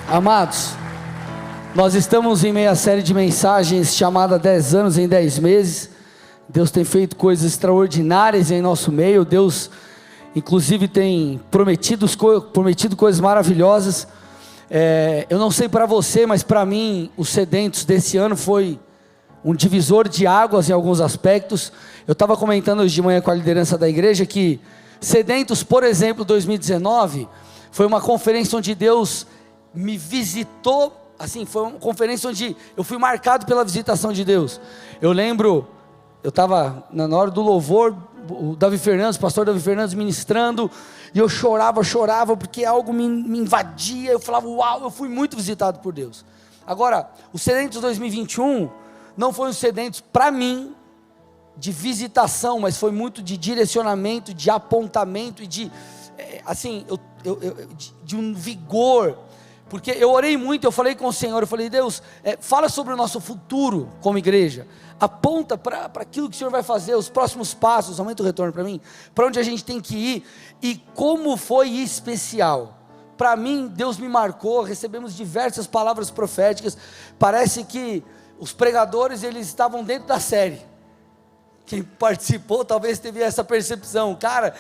Amados, nós estamos em meio à série de mensagens chamada 10 anos em 10 meses. Deus tem feito coisas extraordinárias em nosso meio. Deus inclusive tem prometido coisas maravilhosas. Eu não sei para você, mas para mim os sedentos desse ano foi um divisor de águas em alguns aspectos. Eu estava comentando hoje de manhã com a liderança da igreja que Sedentos, por exemplo, 2019 foi uma conferência onde Deus me visitou, assim, foi uma conferência onde eu fui marcado pela visitação de Deus. Eu lembro, eu estava na hora do louvor, o pastor Davi Fernandes ministrando, e eu chorava, porque algo me invadia. Eu falava, uau, eu fui muito visitado por Deus. Agora, o Sedentos 2021 não foi um Sedentos para mim de visitação, mas foi muito de direcionamento, de apontamento e de um vigor, porque eu orei muito. Eu falei com o Senhor, eu falei, Deus, fala sobre o nosso futuro como igreja, aponta para aquilo que o Senhor vai fazer, os próximos passos, aumenta o retorno para mim, para onde a gente tem que ir. E como foi especial para mim, Deus me marcou, recebemos diversas palavras proféticas. Parece que os pregadores, eles estavam dentro da série. Quem participou talvez teve essa percepção, cara,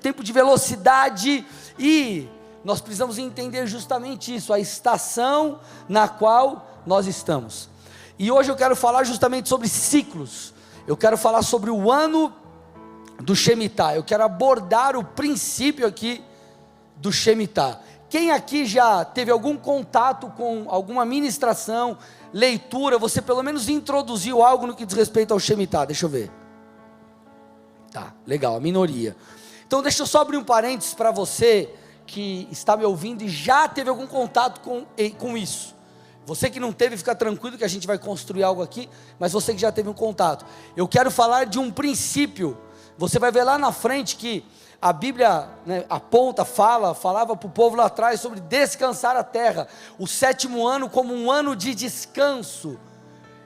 tempo de velocidade, e nós precisamos entender justamente isso, a estação na qual nós estamos. E hoje eu quero falar justamente sobre ciclos. Eu quero falar sobre o ano do Shemitah. Eu quero abordar o princípio aqui do Shemitah. Quem aqui já teve algum contato com alguma ministração, leitura, você pelo menos introduziu algo no que diz respeito ao Shemitah? Deixa eu ver. Tá, legal, a minoria. Então deixa eu só abrir um parênteses para você que está me ouvindo e já teve algum contato com isso. Você que não teve, fica tranquilo que a gente vai construir algo aqui, mas você que já teve um contato, eu quero falar de um princípio. Você vai ver lá na frente que a Bíblia, falava para o povo lá atrás sobre descansar a terra, o 7º ano como um ano de descanso.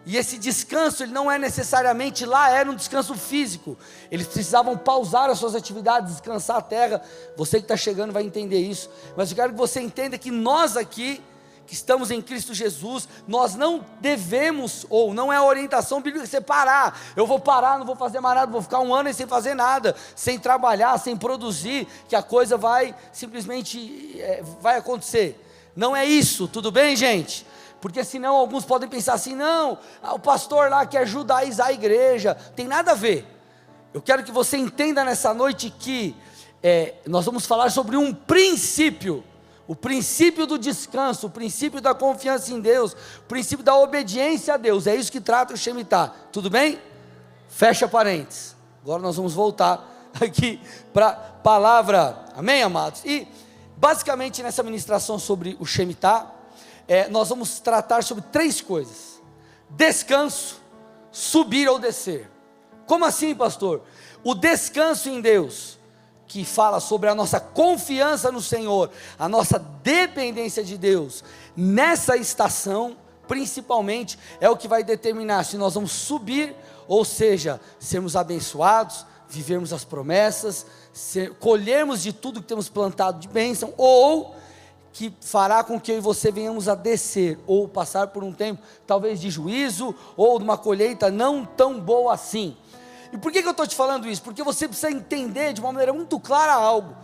E esse descanso, ele não é necessariamente lá, era um descanso físico. Eles precisavam pausar as suas atividades, descansar a terra. Você que está chegando vai entender isso. Mas eu quero que você entenda que nós aqui, que estamos em Cristo Jesus, nós não devemos, ou não é a orientação bíblica você parar. Eu vou parar, não vou fazer mais nada, vou ficar um ano sem fazer nada, sem trabalhar, sem produzir, que a coisa vai simplesmente vai acontecer. Não é isso, tudo bem, gente? Porque senão alguns podem pensar assim, não, o pastor lá quer judaizar a igreja, tem nada a ver. Eu quero que você entenda nessa noite que nós vamos falar sobre um princípio, o princípio do descanso, o princípio da confiança em Deus, o princípio da obediência a Deus. É isso que trata o Shemitah, tudo bem? Fecha parênteses. Agora nós vamos voltar aqui para a palavra, amém, amados? E basicamente nessa ministração sobre o Shemitah, nós vamos tratar sobre 3 coisas: descanso, subir ou descer. Como assim, pastor? O descanso em Deus, que fala sobre a nossa confiança no Senhor, a nossa dependência de Deus, nessa estação, principalmente, é o que vai determinar se nós vamos subir, ou seja, sermos abençoados, vivermos as promessas, colhermos de tudo que temos plantado de bênção, ou que fará com que eu e você venhamos a descer, ou passar por um tempo, talvez de juízo, ou de uma colheita não tão boa assim. E por que eu estou te falando isso? Porque você precisa entender de uma maneira muito clara algo: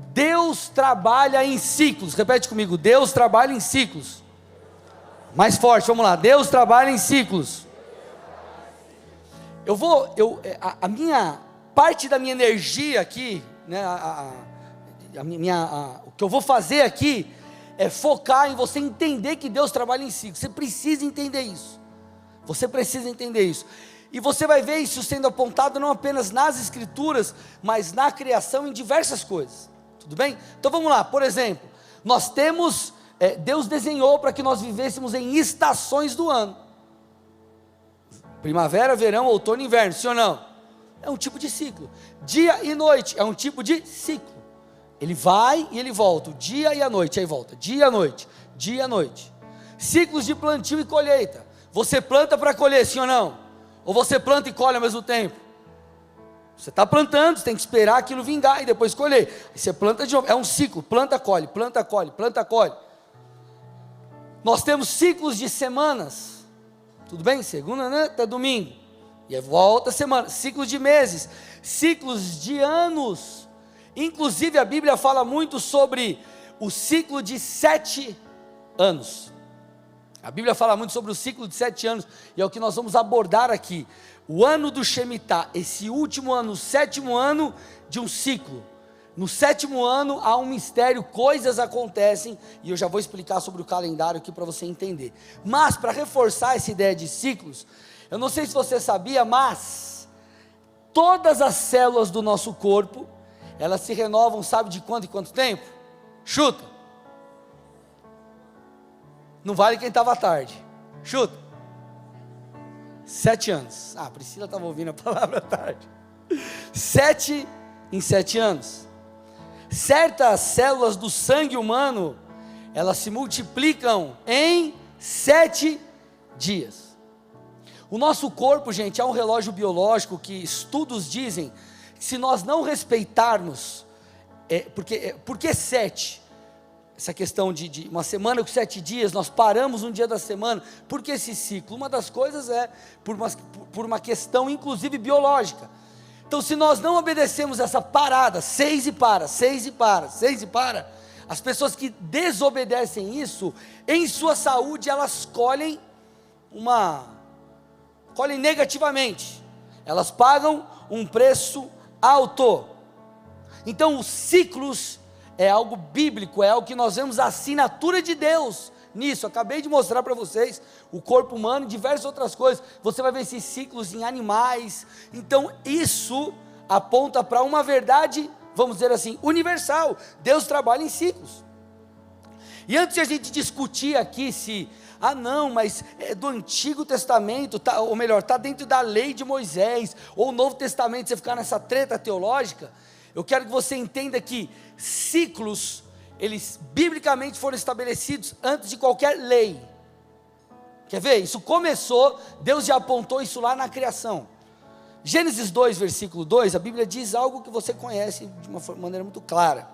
Deus trabalha em ciclos. Repete comigo: Deus trabalha em ciclos. Mais forte, vamos lá: Deus trabalha em ciclos. A minha parte da minha energia aqui, né, o que eu vou fazer aqui é focar em você entender que Deus trabalha em ciclos. Você precisa entender isso. Você precisa entender isso. E você vai ver isso sendo apontado não apenas nas escrituras, mas na criação, em diversas coisas. Tudo bem? Então vamos lá. Por exemplo, nós temos, Deus desenhou para que nós vivêssemos em estações do ano: primavera, verão, outono e inverno, sim ou não? É um tipo de ciclo. Dia e noite é um tipo de ciclo. Ele vai e ele volta, o dia e a noite, aí volta, dia e noite, dia e noite. Ciclos de plantio e colheita: você planta para colher, sim ou não? Ou você planta e colhe ao mesmo tempo? Você está plantando, você tem que esperar aquilo vingar e depois colher. Aí você planta de novo, é um ciclo: planta, colhe, planta, colhe, planta, colhe. Nós temos ciclos de semanas, tudo bem? Segunda, né? Até domingo, e aí volta a semana, ciclos de meses, ciclos de anos. Inclusive a Bíblia fala muito sobre o ciclo de 7 anos. A Bíblia fala muito sobre o ciclo de 7 anos, e é o que nós vamos abordar aqui. O ano do Shemitah, esse último ano, o 7º ano de um ciclo. No 7º ano há um mistério, coisas acontecem, e eu já vou explicar sobre o calendário aqui para você entender. Mas para reforçar essa ideia de ciclos, eu não sei se você sabia, mas todas as células do nosso corpo, elas se renovam, sabe de quanto em quanto tempo? Chuta. Não vale quem estava à tarde. Chuta. 7 anos. Ah, a Priscila estava ouvindo a palavra à tarde. 7 em 7 anos. Certas células do sangue humano, elas se multiplicam em 7 dias. O nosso corpo, gente, é um relógio biológico que estudos dizem que se nós não respeitarmos, por que 7? Essa questão de uma semana com 7 dias, nós paramos um dia da semana, por que esse ciclo? Uma das coisas é por uma questão inclusive biológica. Então se nós não obedecemos essa parada, 6 e para, 6 e para, 6 e para, as pessoas que desobedecem isso, em sua saúde elas colhem negativamente, elas pagam um preço alto. Então os ciclos é algo bíblico, é algo que nós vemos a assinatura de Deus nisso. Acabei de mostrar para vocês o corpo humano e diversas outras coisas. Você vai ver esses ciclos em animais. Então isso aponta para uma verdade, vamos dizer assim, universal. Deus trabalha em ciclos. E antes de a gente discutir aqui se não, mas é do Antigo Testamento, ou melhor, está dentro da lei de Moisés, ou o Novo Testamento, você ficar nessa treta teológica, eu quero que você entenda que ciclos, eles biblicamente foram estabelecidos antes de qualquer lei. Quer ver? Isso começou, Deus já apontou isso lá na criação. Gênesis 2, versículo 2, a Bíblia diz algo que você conhece de uma maneira muito clara.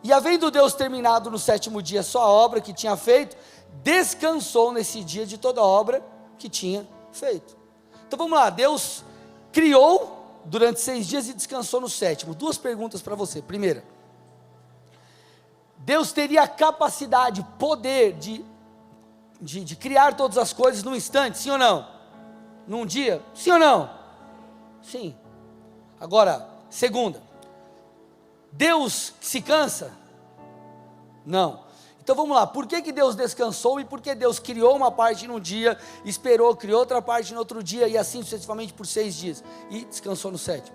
E havendo Deus terminado no 7º dia sua obra que tinha feito, descansou nesse dia de toda a obra que tinha feito. Então vamos lá, Deus criou durante 6 dias e descansou no 7º. 2 perguntas para você. Primeira, Deus teria a capacidade, poder de criar todas as coisas num instante, sim ou não? Num dia, sim ou não? Sim. Agora, segunda, Deus se cansa? Não. Então vamos lá, por que Deus descansou e por que Deus criou uma parte num dia, esperou, criou outra parte no outro dia e assim sucessivamente por 6 dias e descansou no 7º?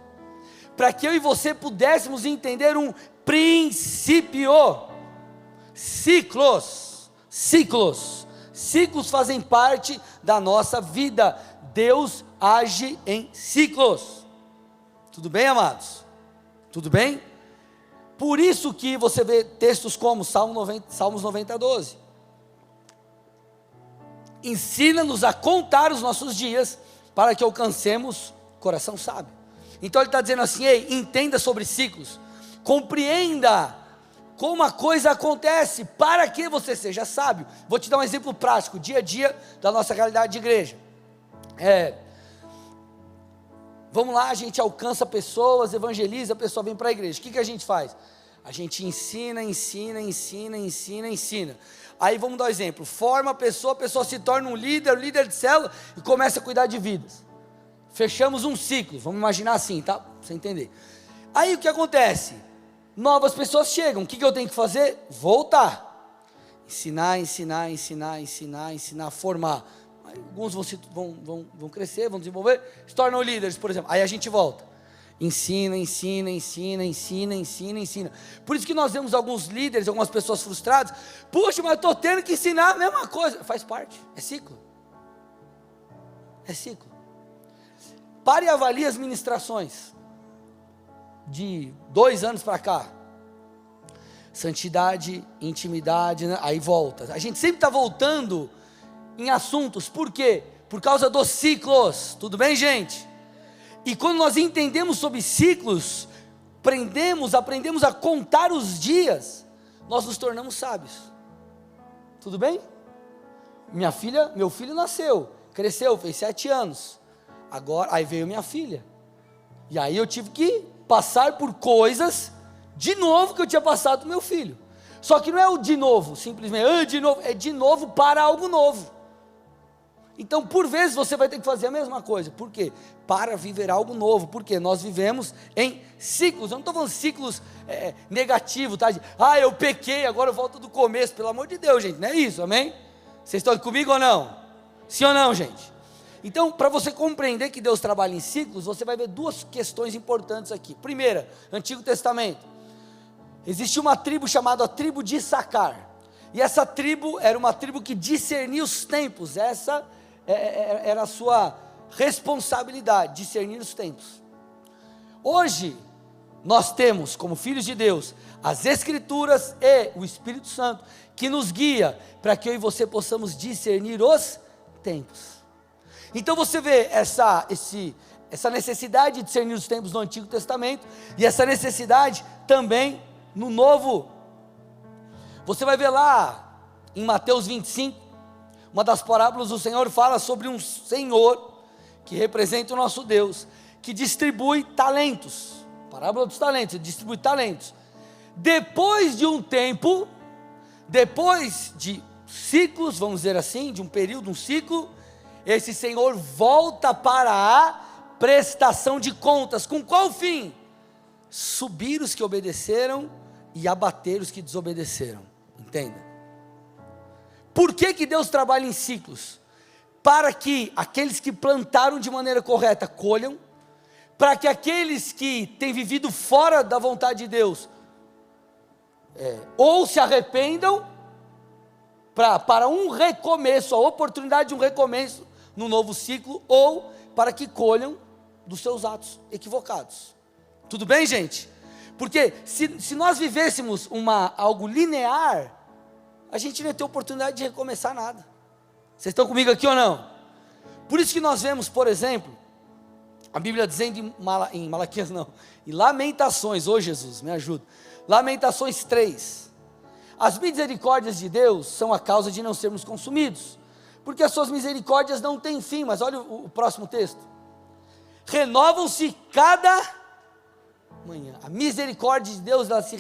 Para que eu e você pudéssemos entender um princípio. Ciclos fazem parte da nossa vida. Deus age em ciclos. Tudo bem, amados? Tudo bem? Por isso que você vê textos como Salmos 90, 12. Ensina-nos a contar os nossos dias, para que alcancemos coração sábio. Então ele está dizendo assim, ei, entenda sobre ciclos, compreenda como a coisa acontece, para que você seja sábio. Vou te dar um exemplo prático, dia a dia da nossa realidade de igreja. Vamos lá, a gente alcança pessoas, evangeliza, a pessoa vem para a igreja. O que a gente faz? A gente ensina. Aí vamos dar um exemplo, forma a pessoa se torna um líder de célula e começa a cuidar de vidas. Fechamos um ciclo, vamos imaginar assim, tá? Para você entender. Aí o que acontece? Novas pessoas chegam, o que eu tenho que fazer? Voltar. Ensinar, formar. Alguns vão crescer, vão desenvolver, se tornam líderes, por exemplo. Aí a gente volta. Ensina. Por isso que nós vemos alguns líderes, algumas pessoas frustradas. Puxa, mas eu estou tendo que ensinar a mesma coisa. Faz parte, é ciclo. Pare e avalie as ministrações de 2 anos para cá. Santidade, intimidade, né? Aí volta. A gente sempre está voltando em assuntos, por quê? Por causa dos ciclos, tudo bem, gente? E quando nós entendemos sobre ciclos, aprendemos a contar os dias, nós nos tornamos sábios, tudo bem? meu filho nasceu, cresceu, fez 7 anos, agora, aí veio minha filha, e aí eu tive que passar por coisas, de novo, que eu tinha passado do meu filho, só que não é o de novo, simplesmente, de novo, é de novo para algo novo. Então, por vezes, você vai ter que fazer a mesma coisa. Por quê? Para viver algo novo. Porque nós vivemos em ciclos. Eu não estou falando ciclos negativos, tá? Eu pequei, agora eu volto do começo. Pelo amor de Deus, gente, não é isso, amém? Vocês estão aqui comigo ou não? Sim ou não, gente? Então, para você compreender que Deus trabalha em ciclos, você vai ver 2 questões importantes aqui. Primeira, Antigo Testamento. Existia uma tribo chamada a tribo de Issacar. E essa tribo era uma tribo que discernia os tempos. Essa era a sua responsabilidade, discernir os tempos. Hoje, nós temos, como filhos de Deus, as Escrituras e o Espírito Santo, que nos guia, para que eu e você possamos discernir os tempos. Então você vê essa necessidade de discernir os tempos no Antigo Testamento, e essa necessidade também no Novo. Você vai ver lá, em Mateus 25, uma das parábolas, o Senhor fala sobre um Senhor, que representa o nosso Deus, que distribui talentos, parábola dos talentos, ele distribui talentos. Depois de um tempo, depois de ciclos, vamos dizer assim, de um período, um ciclo, esse Senhor volta para a prestação de contas. Com qual fim? Subir os que obedeceram e abater os que desobedeceram. Entenda? Por que Deus trabalha em ciclos? Para que aqueles que plantaram de maneira correta colham, para que aqueles que têm vivido fora da vontade de Deus, ou se arrependam, para um recomeço, a oportunidade de um recomeço no novo ciclo, ou para que colham dos seus atos equivocados. Tudo bem, gente? Porque se nós vivêssemos algo linear, a gente não ia ter oportunidade de recomeçar nada. Vocês estão comigo aqui ou não? Por isso que nós vemos, por exemplo, a Bíblia dizendo em Malaquias não, em Lamentações, Jesus, me ajuda, Lamentações 3, as misericórdias de Deus são a causa de não sermos consumidos, porque as suas misericórdias não têm fim. Mas olha o próximo texto, renovam-se cada manhã. A misericórdia de Deus, ela se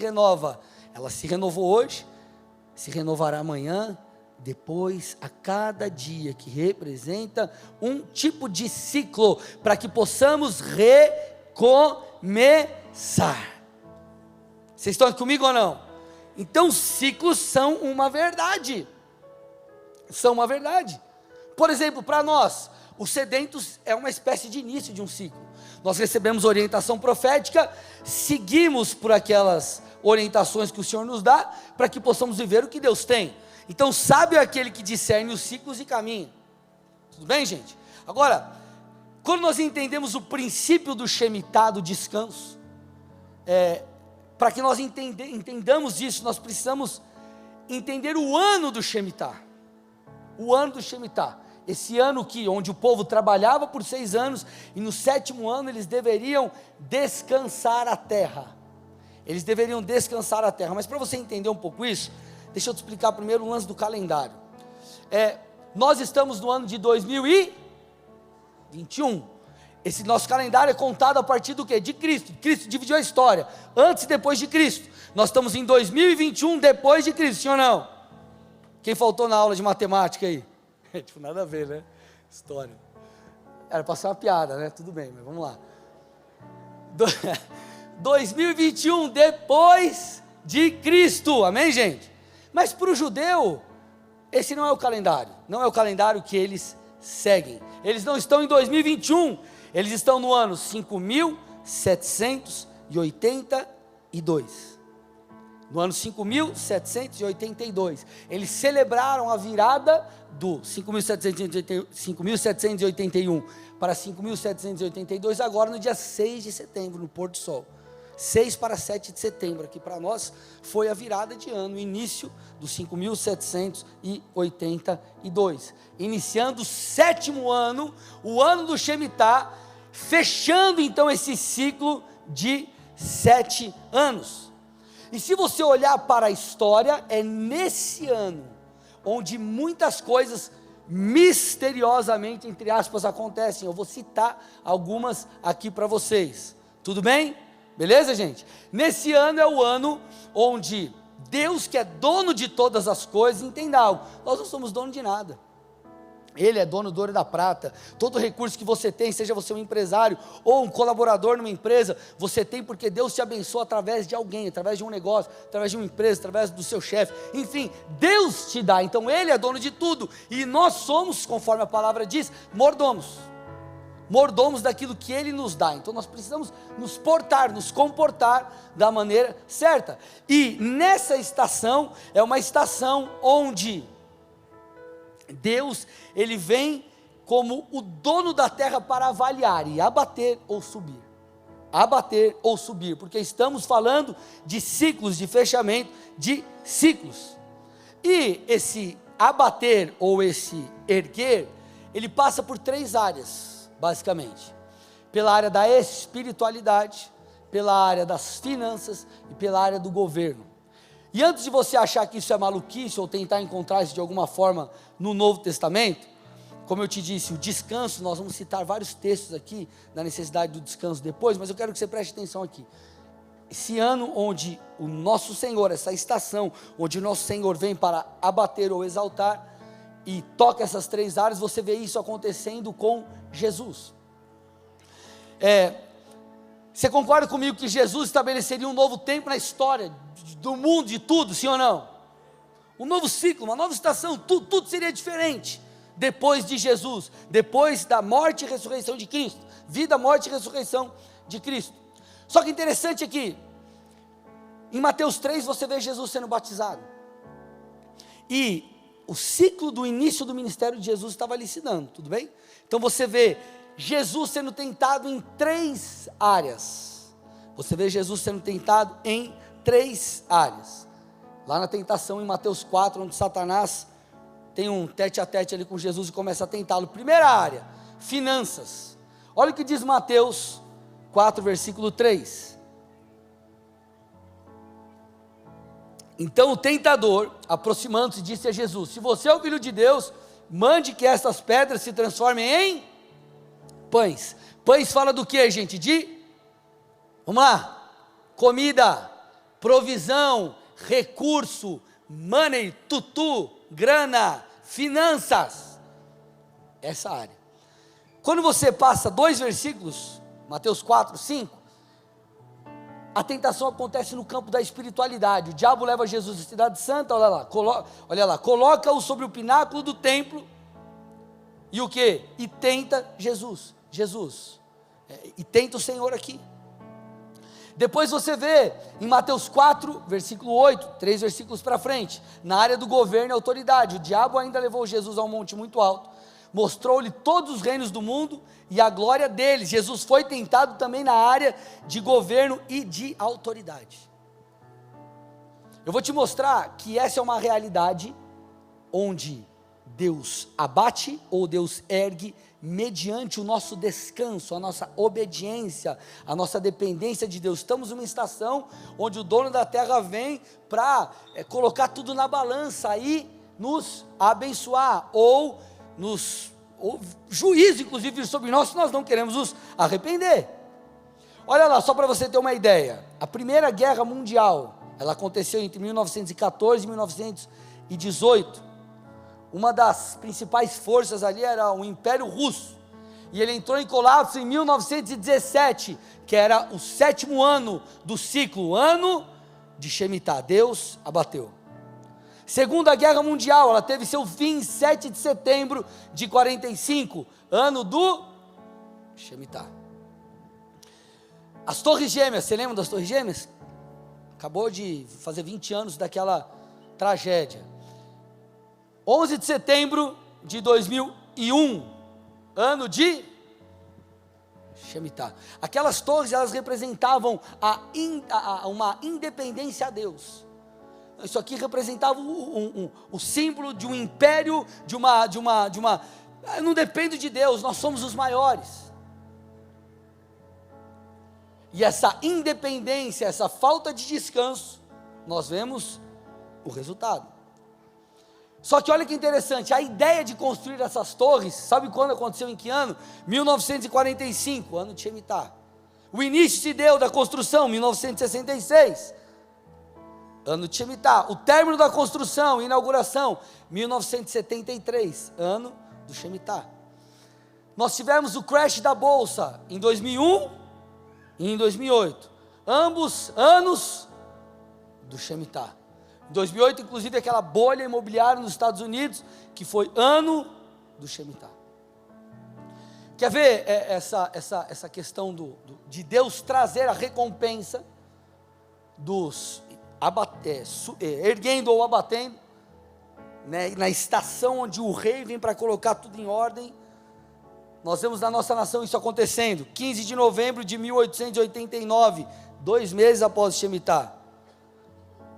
renovou hoje, se renovará amanhã, depois, a cada dia, que representa um tipo de ciclo, para que possamos recomeçar. Vocês estão aqui comigo ou não? Então, ciclos são uma verdade, por exemplo, para nós, os sedentos é uma espécie de início de um ciclo. Nós recebemos orientação profética, seguimos por aquelas orientações que o Senhor nos dá, para que possamos viver o que Deus tem. Então, sábio é aquele que discerne os ciclos e caminha. Tudo bem, gente? Agora, quando nós entendemos o princípio do Shemitah, do descanso, para que nós entendamos isso, nós precisamos entender o ano do Shemitah. O ano do Shemitah. Esse ano onde o povo trabalhava por 6 anos, e no 7º ano eles deveriam descansar a terra. Mas para você entender um pouco isso, deixa eu te explicar primeiro o lance do calendário. Nós estamos no ano de 2021. Esse nosso calendário é contado a partir do quê? De Cristo. Cristo dividiu a história, antes e depois de Cristo. Nós estamos em 2021 depois de Cristo, sim ou não? Quem faltou na aula de matemática aí? Tipo, nada a ver, né? História. Era para ser uma piada, né? Tudo bem, mas vamos lá. 2021 depois de Cristo, amém, gente? Mas para o judeu, esse não é o calendário, não é o calendário que eles seguem. Eles não estão em 2021, eles estão no ano 5.782. No ano 5.782, eles celebraram a virada do 5.781 para 5.782, agora no dia 6 de setembro, no pôr do sol. 6 para 7 de setembro, aqui para nós, foi a virada de ano, o início do 5.782. Iniciando o 7º ano, o ano do Shemitah, fechando então esse ciclo de 7 anos. E se você olhar para a história, é nesse ano onde muitas coisas misteriosamente, entre aspas, acontecem. Eu vou citar algumas aqui para vocês. Tudo bem? Beleza, gente? Nesse ano é o ano onde Deus, que é dono de todas as coisas, entenda algo: nós não somos dono de nada. Ele é dono do ouro e da prata. Todo recurso que você tem, seja você um empresário ou um colaborador numa empresa, você tem porque Deus te abençoa através de alguém, através de um negócio, através de uma empresa, através do seu chefe. Enfim, Deus te dá. Então Ele é dono de tudo. E nós somos, conforme a palavra diz, mordomos. Mordomos daquilo que Ele nos dá. Então nós precisamos nos portar, nos comportar da maneira certa. E nessa estação, é uma estação onde Deus, Ele vem como o dono da terra para avaliar e abater ou subir. Abater ou subir, porque estamos falando de ciclos, de fechamento de ciclos. E esse abater ou esse erguer, ele passa por 3 áreas, basicamente: pela área da espiritualidade, pela área das finanças e pela área do governo. E antes de você achar que isso é maluquice ou tentar encontrar isso de alguma forma no Novo Testamento, como eu te disse, o descanso, nós vamos citar vários textos aqui da necessidade do descanso depois, mas eu quero que você preste atenção aqui. Esse ano onde o nosso Senhor, essa estação onde o nosso Senhor vem para abater ou exaltar e toca essas 3 áreas, você vê isso acontecendo com Jesus. Você concorda comigo que Jesus estabeleceria um novo tempo na história do mundo, de tudo, sim ou não? Um novo ciclo, uma nova estação, tudo seria diferente depois de Jesus, depois da morte e ressurreição de Cristo. Vida, morte e ressurreição de Cristo. Só que interessante aqui, em Mateus 3 você vê Jesus sendo batizado, e o ciclo do início do ministério de Jesus estava ali se dando, tudo bem? Então você vê Jesus sendo tentado em 3 áreas. Você vê Jesus sendo tentado em 3 áreas. Lá na tentação em Mateus 4, onde Satanás tem um tete a tete ali com Jesus e começa a tentá-lo. Primeira área, finanças. Olha o que diz Mateus 4, versículo 3. Então o tentador, aproximando-se, disse a Jesus: se você é o Filho de Deus, mande que essas pedras se transformem em pães. Pães fala do que, gente? Vamos lá, comida, provisão, recurso, money, tutu, grana, finanças, essa área. Quando você passa 2 versículos, Mateus 4, 5, a tentação acontece no campo da espiritualidade. O diabo leva Jesus à cidade santa, olha lá, coloca-o sobre o pináculo do templo, e o que? E tenta Jesus, e tenta o Senhor aqui. Depois você vê em Mateus 4, versículo 8, 3 versículos para frente, na área do governo e autoridade, o diabo ainda levou Jesus a um monte muito alto, mostrou-lhe todos os reinos do mundo e a glória deles. Jesus foi tentado também na área de governo e de autoridade. Eu vou te mostrar que essa é uma realidade onde Deus abate ou Deus ergue mediante o nosso descanso, a nossa obediência, a nossa dependência de Deus. Estamos numa estação onde o dono da terra vem para colocar tudo na balança e nos abençoar, ou juízo inclusive sobre nós, se nós não queremos nos arrepender. Olha lá, só para você ter uma ideia, a Primeira Guerra Mundial, ela aconteceu entre 1914 e 1918, uma das principais forças ali era o Império Russo, e ele entrou em colapso em 1917, que era o 7º ano do ciclo, o ano de Shemitah. Deus abateu. Segunda Guerra Mundial, ela teve seu fim em 7 de setembro de 45, ano do Shemitah. As Torres Gêmeas, você lembra das Torres Gêmeas? Acabou de fazer 20 anos daquela tragédia. 11 de setembro de 2001, ano de Shemitah. Aquelas torres, elas representavam uma independência a Deus. Isso aqui representava o símbolo de um império, eu não dependo de Deus, nós somos os maiores. E essa independência, essa falta de descanso, nós vemos o resultado. Só que olha que interessante, a ideia de construir essas torres, sabe quando aconteceu, em que ano? 1945, ano de Shemitah. O início se deu da construção, 1966, ano de Shemitah. O término da construção, inauguração, 1973, ano do Shemitah. Nós tivemos o crash da bolsa em 2001 e em 2008, ambos anos do Shemitah. Em 2008, inclusive, aquela bolha imobiliária nos Estados Unidos, que foi ano do Shemitah. Quer ver essa questão de Deus trazer a recompensa dos erguendo ou abatendo, né, na estação onde o rei vem para colocar tudo em ordem? Nós vemos na nossa nação isso acontecendo, 15 de novembro de 1889, 2 meses após o Shemitah.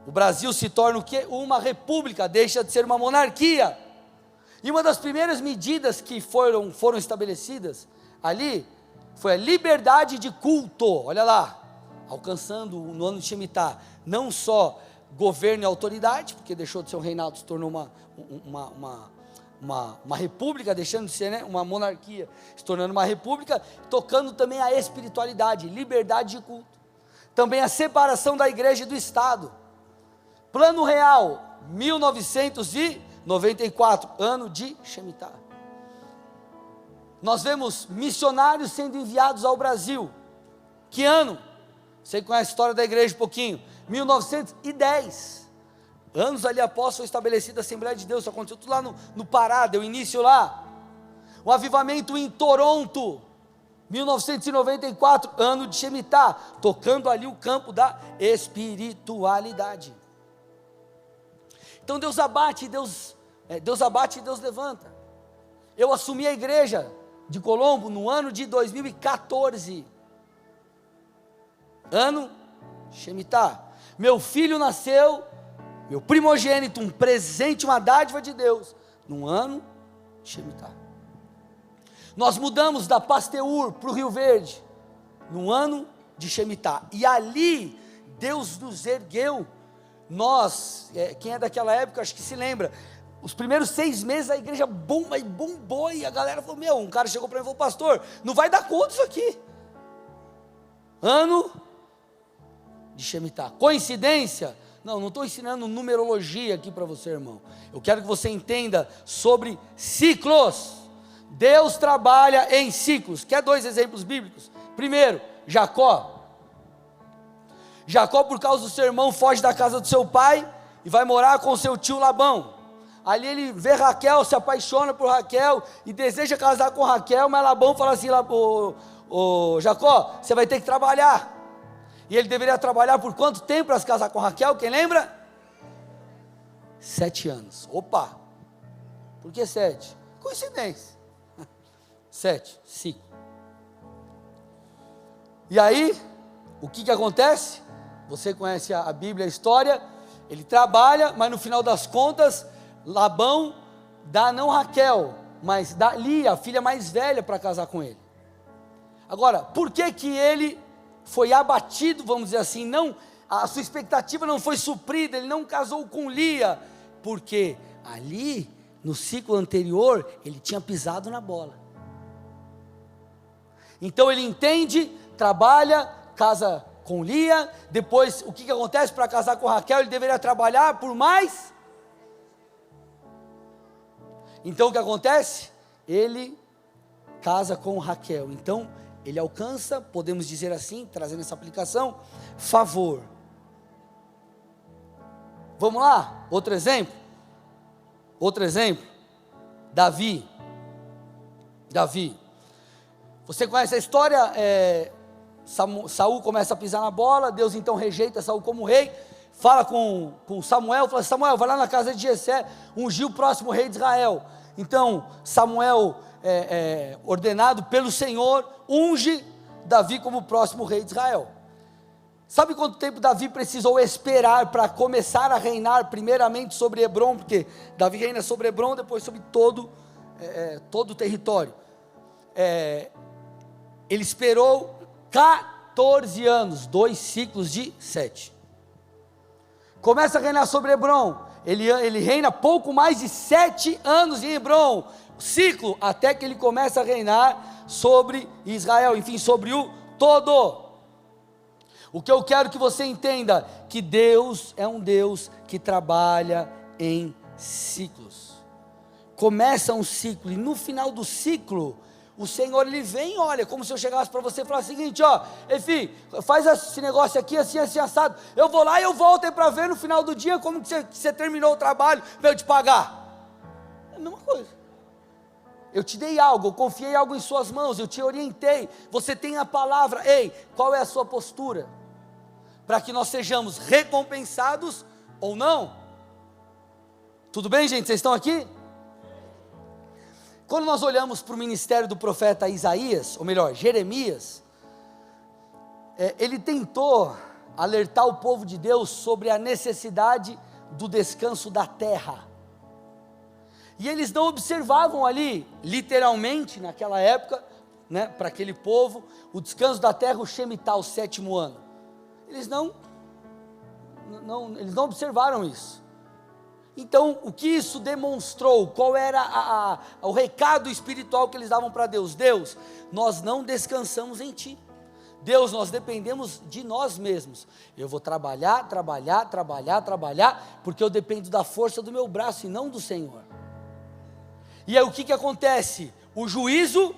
O Brasil se torna o quê? Uma república, deixa de ser uma monarquia. E uma das primeiras medidas que foram estabelecidas ali, foi a liberdade de culto. Olha lá, alcançando no ano de Shemitah, não só governo e autoridade, porque deixou de ser um reinado, se tornou uma república, deixando de ser, né, uma monarquia, se tornando uma república, tocando também a espiritualidade, liberdade de culto. Também a separação da igreja e do Estado. Plano Real, 1994, ano de Shemitah. Nós vemos missionários sendo enviados ao Brasil. Que ano? Você conhece a história da igreja um pouquinho. 1910. Anos ali após foi estabelecida a Assembleia de Deus. Isso aconteceu tudo lá no Pará, deu início lá. O avivamento em Toronto, 1994, ano de Shemitah, tocando ali o campo da espiritualidade. Então Deus abate, Deus abate e Deus levanta. Eu assumi a igreja de Colombo no ano de 2014, ano Shemitah. Meu filho nasceu, meu primogênito, um presente, uma dádiva de Deus, no ano Shemitah. Nós mudamos da Pasteur para o Rio Verde, no ano de Shemitah, e ali Deus nos ergueu. Nós, quem é daquela época, acho que se lembra, os primeiros 6 meses a igreja bombou, e a galera falou, um cara chegou para mim e falou, pastor, não vai dar conta isso aqui. Ano de Shemitah. Coincidência? Não estou ensinando numerologia aqui para você, irmão. Eu quero que você entenda sobre ciclos. Deus trabalha em ciclos. Quer 2 exemplos bíblicos? Primeiro, Jacó. Jacó, por causa do seu irmão, foge da casa do seu pai e vai morar com seu tio Labão. Ali ele vê Raquel, se apaixona por Raquel e deseja casar com Raquel, mas Labão fala assim, Jacó, você vai ter que trabalhar. E ele deveria trabalhar por quanto tempo para se casar com Raquel? Quem lembra? 7 anos. Opa! Por que 7? Coincidência. 7, 5. E aí, o que acontece? Você conhece a Bíblia, a história. Ele trabalha, mas no final das contas, Labão dá não Raquel, mas dá Lia, a filha mais velha, para casar com ele. Agora, por que ele foi abatido, vamos dizer assim, a sua expectativa não foi suprida, ele não casou com Lia, porque ali, no ciclo anterior, ele tinha pisado na bola. Então ele entende, trabalha, casa com Lia, depois o que acontece? Para casar com Raquel, ele deveria trabalhar por mais. Então o que acontece? Ele casa com Raquel, então ele alcança, podemos dizer assim, trazendo essa aplicação, favor. Vamos lá, outro exemplo, Davi, você conhece a história, Saul começa a pisar na bola, Deus então rejeita Saul como rei, fala com Samuel, fala, Samuel, vai lá na casa de Jessé, ungir o próximo rei de Israel. Então Samuel, ordenado pelo Senhor, unge Davi como o próximo rei de Israel. Sabe quanto tempo Davi precisou esperar para começar a reinar primeiramente sobre Hebrom? Porque Davi reina sobre Hebrom, depois sobre todo o território. Ele esperou 14 anos, 2 ciclos de 7. Começa a reinar sobre Hebrom, ele reina pouco mais de 7 anos em Hebrom, ciclo, até que ele começa a reinar sobre Israel, enfim, sobre o todo. O que eu quero que você entenda, que Deus é um Deus que trabalha em ciclos. Começa um ciclo, e no final do ciclo, o Senhor, ele vem, olha, como se eu chegasse para você e falasse o seguinte, ó, Efi, faz esse negócio aqui, assim, assim, assado, eu vou lá e eu volto para ver no final do dia, como que você terminou o trabalho, para eu te pagar. É a mesma coisa. Eu te dei algo, eu confiei algo em suas mãos, eu te orientei, você tem a palavra, ei, qual é a sua postura? Para que nós sejamos recompensados ou não. Tudo bem, gente? Vocês estão aqui? Quando nós olhamos para o ministério do profeta Isaías, ou melhor, Jeremias, ele tentou alertar o povo de Deus sobre a necessidade do descanso da terra. E eles não observavam ali, literalmente, naquela época, né, para aquele povo, o descanso da terra, o Shemitah, o 7º ano. Eles não observaram isso. Então, o que isso demonstrou? Qual era o recado espiritual que eles davam para Deus? Deus, nós não descansamos em Ti. Deus, nós dependemos de nós mesmos. Eu vou trabalhar, porque eu dependo da força do meu braço e não do Senhor. E aí o que acontece? O juízo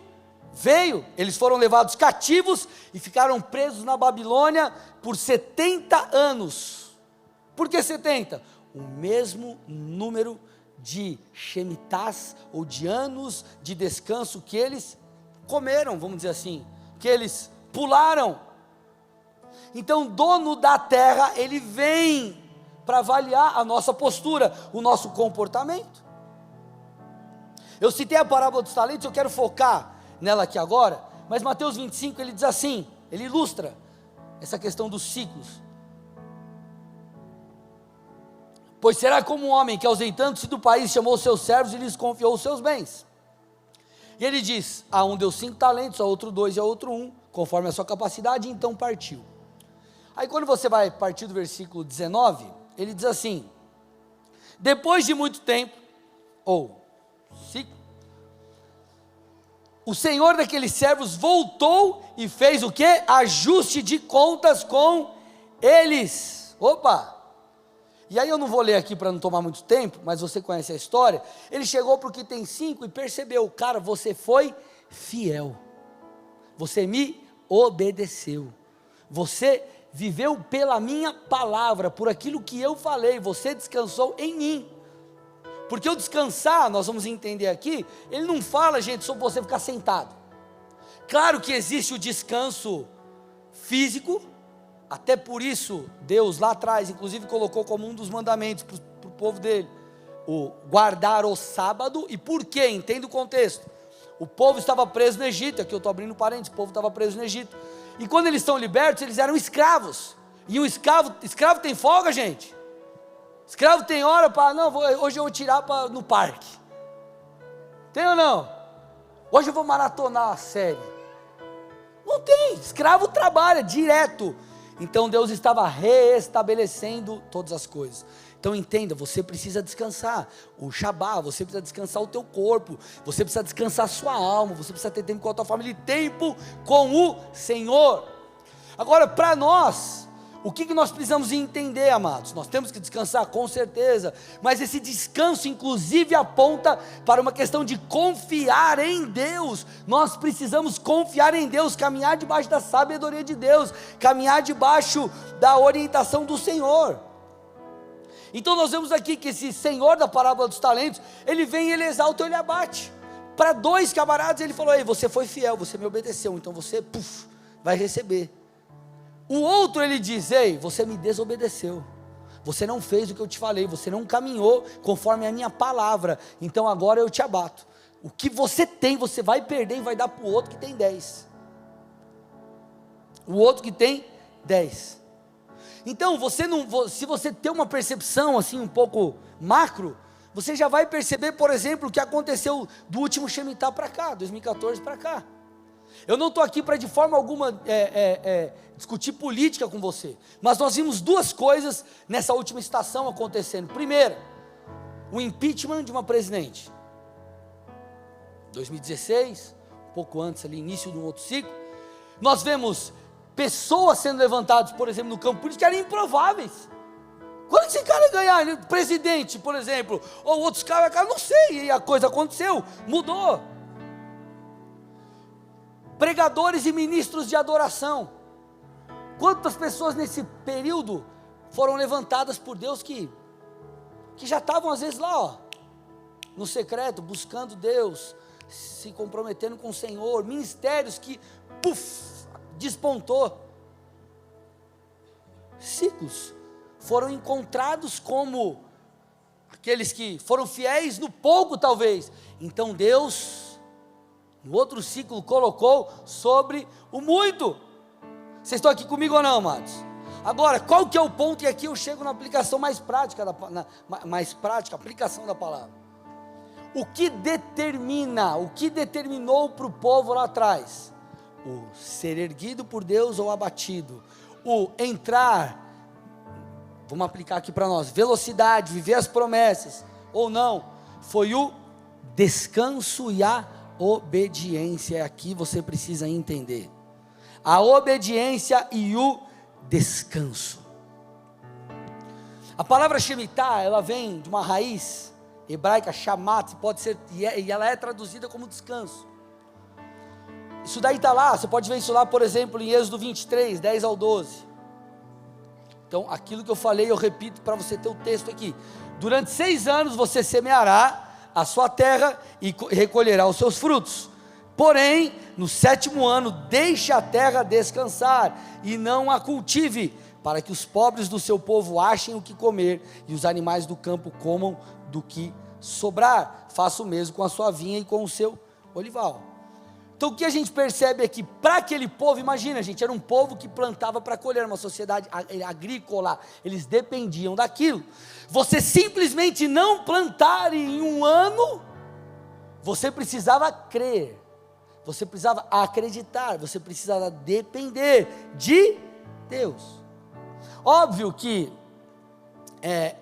veio, eles foram levados cativos e ficaram presos na Babilônia por 70 anos. Por que 70? O mesmo número de shemitás, ou de anos de descanso que eles comeram, vamos dizer assim, que eles pularam. Então, dono da terra, ele vem para avaliar a nossa postura, o nosso comportamento. Eu citei a parábola dos talentos, eu quero focar nela aqui agora, mas Mateus 25, ele diz assim, ele ilustra essa questão dos ciclos. Pois será como um homem que, ausentando-se do país, chamou seus servos e lhes confiou os seus bens. E ele diz, a um deu 5 talentos, a outro 2 e a outro 1, conforme a sua capacidade, e então partiu. Aí quando você vai partir do versículo 19, ele diz assim, depois de muito tempo, o senhor daqueles servos voltou e fez o quê? Ajuste de contas com eles. E aí eu não vou ler aqui para não tomar muito tempo, mas você conhece a história. Ele chegou para o que tem 5 e percebeu, cara, você foi fiel, você me obedeceu, você viveu pela minha palavra, por aquilo que eu falei, você descansou em mim. Porque o descansar, nós vamos entender aqui, ele não fala, gente, sobre você ficar sentado. Claro que existe o descanso físico, até por isso Deus lá atrás, inclusive colocou como um dos mandamentos para o povo dele, o guardar o sábado. E por quê? Entenda o contexto. O povo estava preso no Egito, aqui eu estou abrindo parênteses, o povo estava preso no Egito, e quando eles estão libertos, eles eram escravos, e um escravo tem folga, gente? Escravo tem hora para, não, hoje eu vou tirar no parque, tem ou não? Hoje eu vou maratonar a série, não tem, escravo trabalha direto. Então Deus estava reestabelecendo todas as coisas. Então entenda, você precisa descansar, o Shabá, você precisa descansar o teu corpo, você precisa descansar a sua alma, você precisa ter tempo com a tua família e tempo com o Senhor. Agora, para nós, o que nós precisamos entender, amados? Nós temos que descansar, com certeza, mas esse descanso inclusive aponta para uma questão de confiar em Deus. Nós precisamos confiar em Deus, caminhar debaixo da sabedoria de Deus, caminhar debaixo da orientação do Senhor. Então nós vemos aqui que esse Senhor da parábola dos talentos, ele vem e ele exalta, ele abate. Para 2 camaradas ele falou, ei, você foi fiel, você me obedeceu, então você vai receber. O outro ele diz, ei, você me desobedeceu, você não fez o que eu te falei, você não caminhou conforme a minha palavra, então agora eu te abato. O que você tem, você vai perder e vai dar para o outro que tem 10. O outro que tem 10. Então, se você tem uma percepção assim um pouco macro, você já vai perceber, por exemplo, o que aconteceu do último Shemitah para cá, 2014 para cá. Eu não estou aqui para de forma alguma discutir política com você, mas nós vimos 2 coisas nessa última estação acontecendo. Primeiro, o impeachment de uma presidente. 2016, um pouco antes ali, início de um outro ciclo, nós vemos pessoas sendo levantadas, por exemplo, no campo político, que eram improváveis. Quando esse cara ganhar, presidente, por exemplo, ou outros caras, não sei, e a coisa aconteceu, mudou. Pregadores e ministros de adoração. Quantas pessoas nesse período foram levantadas por Deus que já estavam às vezes lá, ó, no secreto, buscando Deus, se comprometendo com o Senhor, ministérios que, despontou. Ciclos foram encontrados como aqueles que foram fiéis no pouco talvez, então Deus, no outro ciclo, colocou sobre o muito. Vocês estão aqui comigo ou não, amados? Agora, qual que é o ponto? E aqui eu chego na aplicação mais prática, aplicação da palavra. O que determinou para o povo lá atrás? O ser erguido por Deus ou abatido? O entrar, vamos aplicar aqui para nós, velocidade, viver as promessas, ou não? Foi o descanso e a obediência. Aqui você precisa entender. A obediência e o descanso. A palavra Shemitah, ela vem de uma raiz hebraica, shamat, pode ser, e ela é traduzida como descanso. Isso daí está lá, você pode ver isso lá, por exemplo, em Êxodo 23, 10 ao 12. Então, aquilo que eu falei, eu repito para você ter o texto aqui. Durante 6 anos você semeará a sua terra e recolherá os seus frutos. Porém, no 7º ano, deixe a terra descansar e não a cultive, para que os pobres do seu povo achem o que comer e os animais do campo comam do que sobrar. Faça o mesmo com a sua vinha e com o seu olival. Então o que a gente percebe aqui, para aquele povo, imagina gente, era um povo que plantava para colher, uma sociedade agrícola, eles dependiam daquilo. Você simplesmente não plantar em um ano, você precisava crer, você precisava acreditar, você precisava depender de Deus. Óbvio que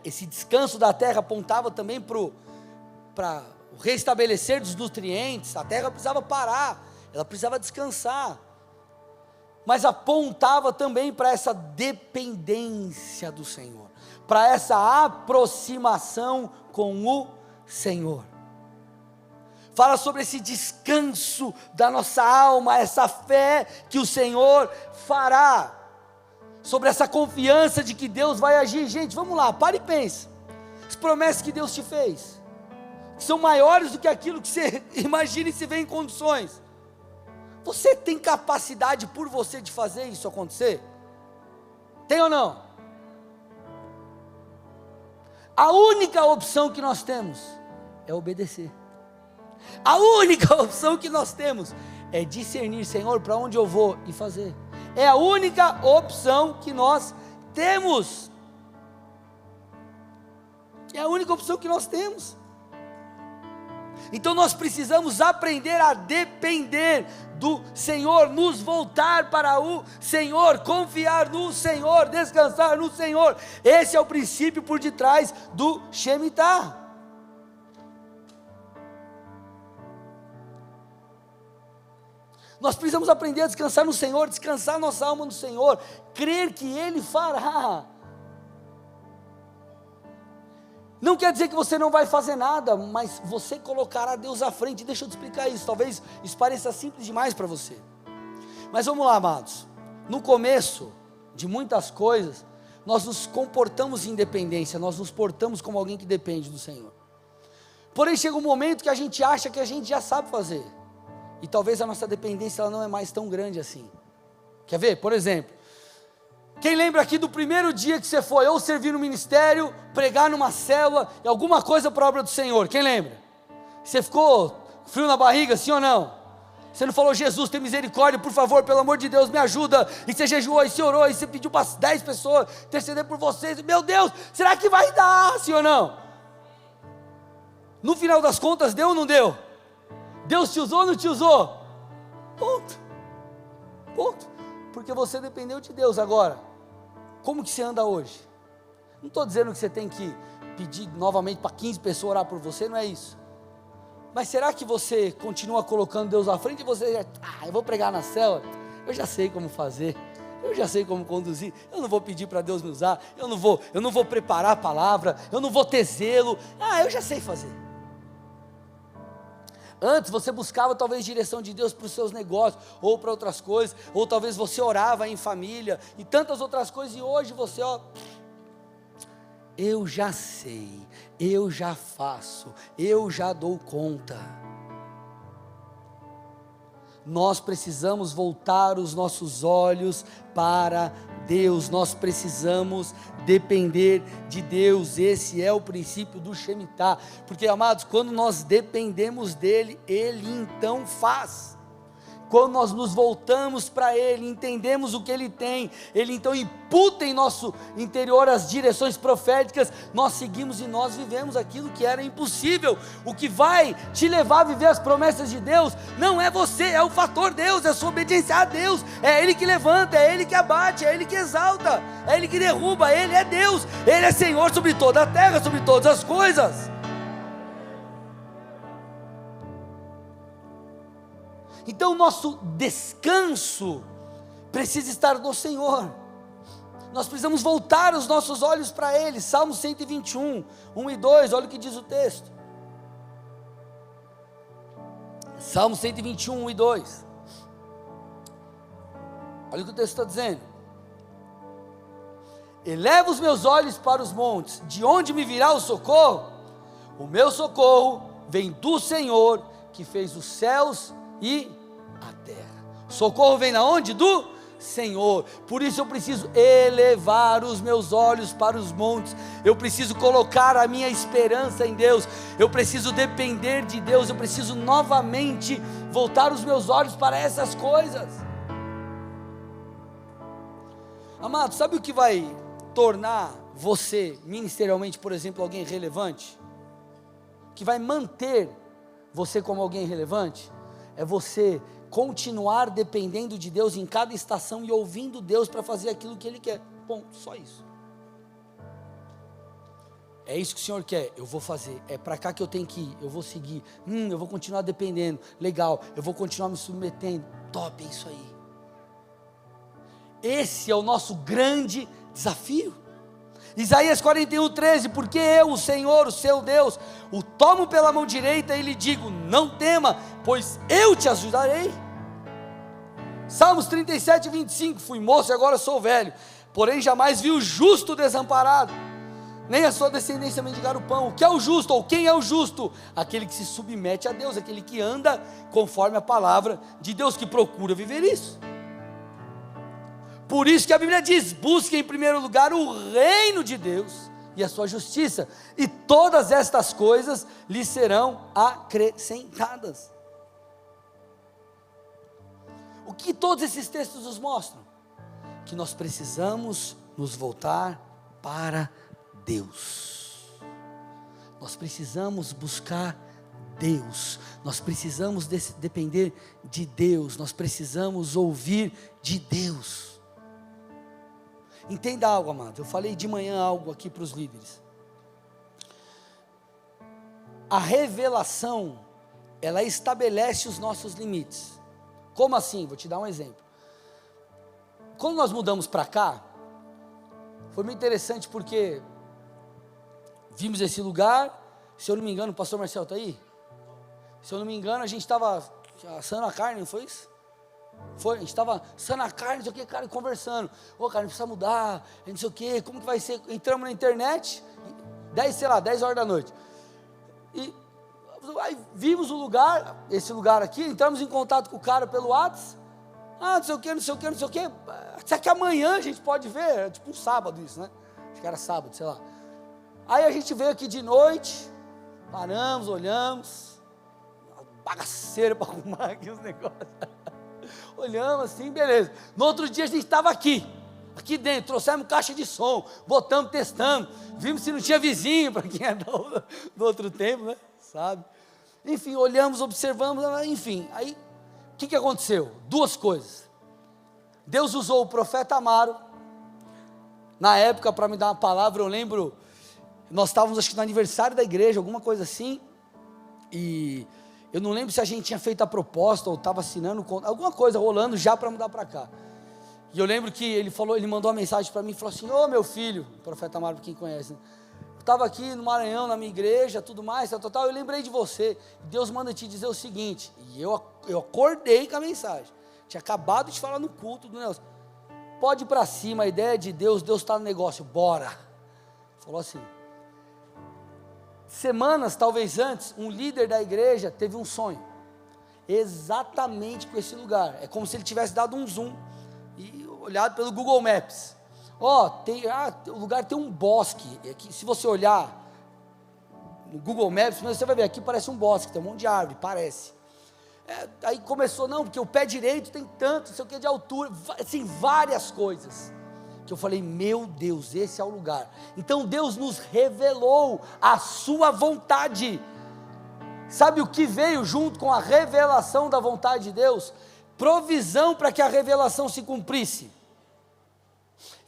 esse descanso da terra apontava também para o restabelecer dos nutrientes. A terra precisava parar, ela precisava descansar, mas apontava também para essa dependência do Senhor, para essa aproximação com o Senhor. Fala sobre esse descanso da nossa alma, essa fé que o Senhor fará, sobre essa confiança de que Deus vai agir. Gente, vamos lá, para e pensa, as promessas que Deus te fez, são maiores do que aquilo que você imagina e se vê em condições. Você tem capacidade por você de fazer isso acontecer? Tem ou não? A única opção que nós temos é obedecer. A única opção que nós temos é discernir, Senhor, para onde eu vou e fazer. É a única opção que nós temos. É a única opção que nós temos. Então nós precisamos aprender a depender do Senhor, nos voltar para o Senhor, confiar no Senhor, descansar no Senhor. Esse é o princípio por detrás do Shemitah. Nós precisamos aprender a descansar no Senhor, descansar nossa alma no Senhor, crer que Ele fará. Não quer dizer que você não vai fazer nada, mas você colocará Deus à frente. Deixa eu te explicar isso, talvez isso pareça simples demais para você. Mas vamos lá, amados. No começo de muitas coisas, nós nos comportamos em independência, nós nos portamos como alguém que depende do Senhor. Porém chega um momento que a gente acha que a gente já sabe fazer. E talvez a nossa dependência ela não é mais tão grande assim. Quer ver? Por exemplo, quem lembra aqui do primeiro dia que você foi ou servir no ministério, pregar numa célula, e alguma coisa para a obra do Senhor? Quem lembra? Você ficou frio na barriga, sim ou não? Você não falou, Jesus, tem misericórdia, por favor, pelo amor de Deus, me ajuda. E você jejuou, e você orou, e você pediu para 10 pessoas interceder por vocês. Meu Deus, será que vai dar, sim ou não? No final das contas, deu ou não deu? Deus te usou ou não te usou? Ponto. Ponto. Porque você dependeu de Deus. Agora, como que você anda hoje? Não estou dizendo que você tem que pedir novamente para 15 pessoas orar por você, não é isso. Mas será que você continua colocando Deus à frente e você, eu vou pregar na célula, eu já sei como fazer, eu já sei como conduzir, eu não vou pedir para Deus me usar, eu não vou preparar a palavra, eu não vou ter zelo, eu já sei fazer. Antes você buscava talvez direção de Deus para os seus negócios, ou para outras coisas, ou talvez você orava em família, e tantas outras coisas, e hoje você, eu já sei, eu já faço, eu já dou conta. Nós precisamos voltar os nossos olhos para Deus, nós precisamos depender de Deus. Esse é o princípio do Shemitah, porque, amados, quando nós dependemos dEle, Ele então faz. Quando nós nos voltamos para Ele, entendemos o que Ele tem, Ele então imputa em nosso interior as direções proféticas, nós seguimos e nós vivemos aquilo que era impossível. O que vai te levar a viver as promessas de Deus, não é você, é o fator Deus, é a sua obediência a Deus, é Ele que levanta, é Ele que abate, é Ele que exalta, é Ele que derruba, Ele é Deus, Ele é Senhor sobre toda a terra, sobre todas as coisas. Então o nosso descanso precisa estar no Senhor, nós precisamos voltar os nossos olhos para Ele. Salmo 121, 1 e 2, olha o que diz o texto, Salmo 121, 1 e 2, olha o que o texto está dizendo: eleva os meus olhos para os montes, de onde me virá o socorro? O meu socorro vem do Senhor, que fez os céus e a terra. Socorro vem da onde? Do Senhor. Por isso eu preciso elevar os meus olhos para os montes, eu preciso colocar a minha esperança em Deus, eu preciso depender de Deus, eu preciso novamente voltar os meus olhos para essas coisas. Amado, sabe o que vai tornar você ministerialmente, por exemplo, alguém relevante? Que vai manter você como alguém relevante? É você continuar dependendo de Deus em cada estação e ouvindo Deus para fazer aquilo que Ele quer. Ponto, só isso. É isso que o Senhor quer, eu vou fazer, é para cá que eu tenho que ir, eu vou seguir, eu vou continuar dependendo, legal, eu vou continuar me submetendo, top, é isso aí. Esse é o nosso grande desafio. Isaías 41, 13, porque eu, o Senhor, o seu Deus, o tomo pela mão direita e lhe digo, não tema, pois eu te ajudarei. Salmos 37, 25, fui moço e agora sou velho, porém jamais vi o justo desamparado, nem a sua descendência mendigar o pão. O que é o justo, ou quem é o justo? Aquele que se submete a Deus, aquele que anda conforme a palavra de Deus, que procura viver isso. Por isso que a Bíblia diz, busque em primeiro lugar o reino de Deus e a sua justiça, e todas estas coisas lhe serão acrescentadas. O que todos esses textos nos mostram? Que nós precisamos nos voltar para Deus, nós precisamos buscar Deus, nós precisamos depender de Deus, nós precisamos ouvir de Deus. Entenda algo, amado, eu falei de manhã algo aqui para os líderes. A revelação, ela estabelece os nossos limites. Como assim? Vou te dar um exemplo. Quando nós mudamos para cá, foi muito interessante porque vimos esse lugar, se eu não me engano, o pastor Marcelo está aí? Se eu não me engano, a gente estava assando a carne, não foi isso? Foi, a gente estava assando a carne, não sei o que, cara, conversando. Cara, a gente precisa mudar, não sei o que, como que vai ser? Entramos na internet, 10 horas da noite. E aí vimos o lugar, esse lugar aqui, entramos em contato com o cara pelo WhatsApp. Não sei o que, não sei o que, não sei o que. Será que amanhã a gente pode ver? É tipo um sábado isso, né? Acho que era sábado, sei lá. Aí a gente veio aqui de noite, paramos, olhamos, bagaceira para arrumar aqui os negócios. Olhamos assim, beleza. No outro dia a gente estava aqui dentro, trouxemos caixa de som, botamos, testamos, vimos se não tinha vizinho, para quem é do outro tempo, né? Sabe? Enfim, olhamos, observamos, enfim, aí, o que aconteceu? Duas coisas. Deus usou o profeta Amaro, na época, para me dar uma palavra. Eu nós estávamos acho que no aniversário da igreja, alguma coisa assim, e eu não lembro se a gente tinha feito a proposta, ou estava assinando, alguma coisa rolando já para mudar para cá. E eu lembro que ele mandou uma mensagem para mim, e falou assim: ô meu filho, o profeta Amaro, para quem conhece, né? Eu estava aqui no Maranhão, na minha igreja, tudo mais, tal, eu lembrei de você, Deus manda te dizer o seguinte, e eu acordei com a mensagem, tinha acabado de falar no culto do negócio, pode ir para cima, a ideia é de Deus, Deus está no negócio, bora, falou assim. Semanas, talvez antes, um líder da igreja teve um sonho, exatamente com esse lugar, é como se ele tivesse dado um zoom, e olhado pelo Google Maps, o lugar tem um bosque, aqui, se você olhar no Google Maps, você vai ver, aqui parece um bosque, tem um monte de árvore, parece, aí começou, não, porque o pé direito tem tanto, não sei o que de altura, assim, várias coisas, que eu falei, meu Deus, esse é o lugar, então Deus nos revelou a sua vontade, sabe o que veio junto com a revelação da vontade de Deus? Provisão para que a revelação se cumprisse.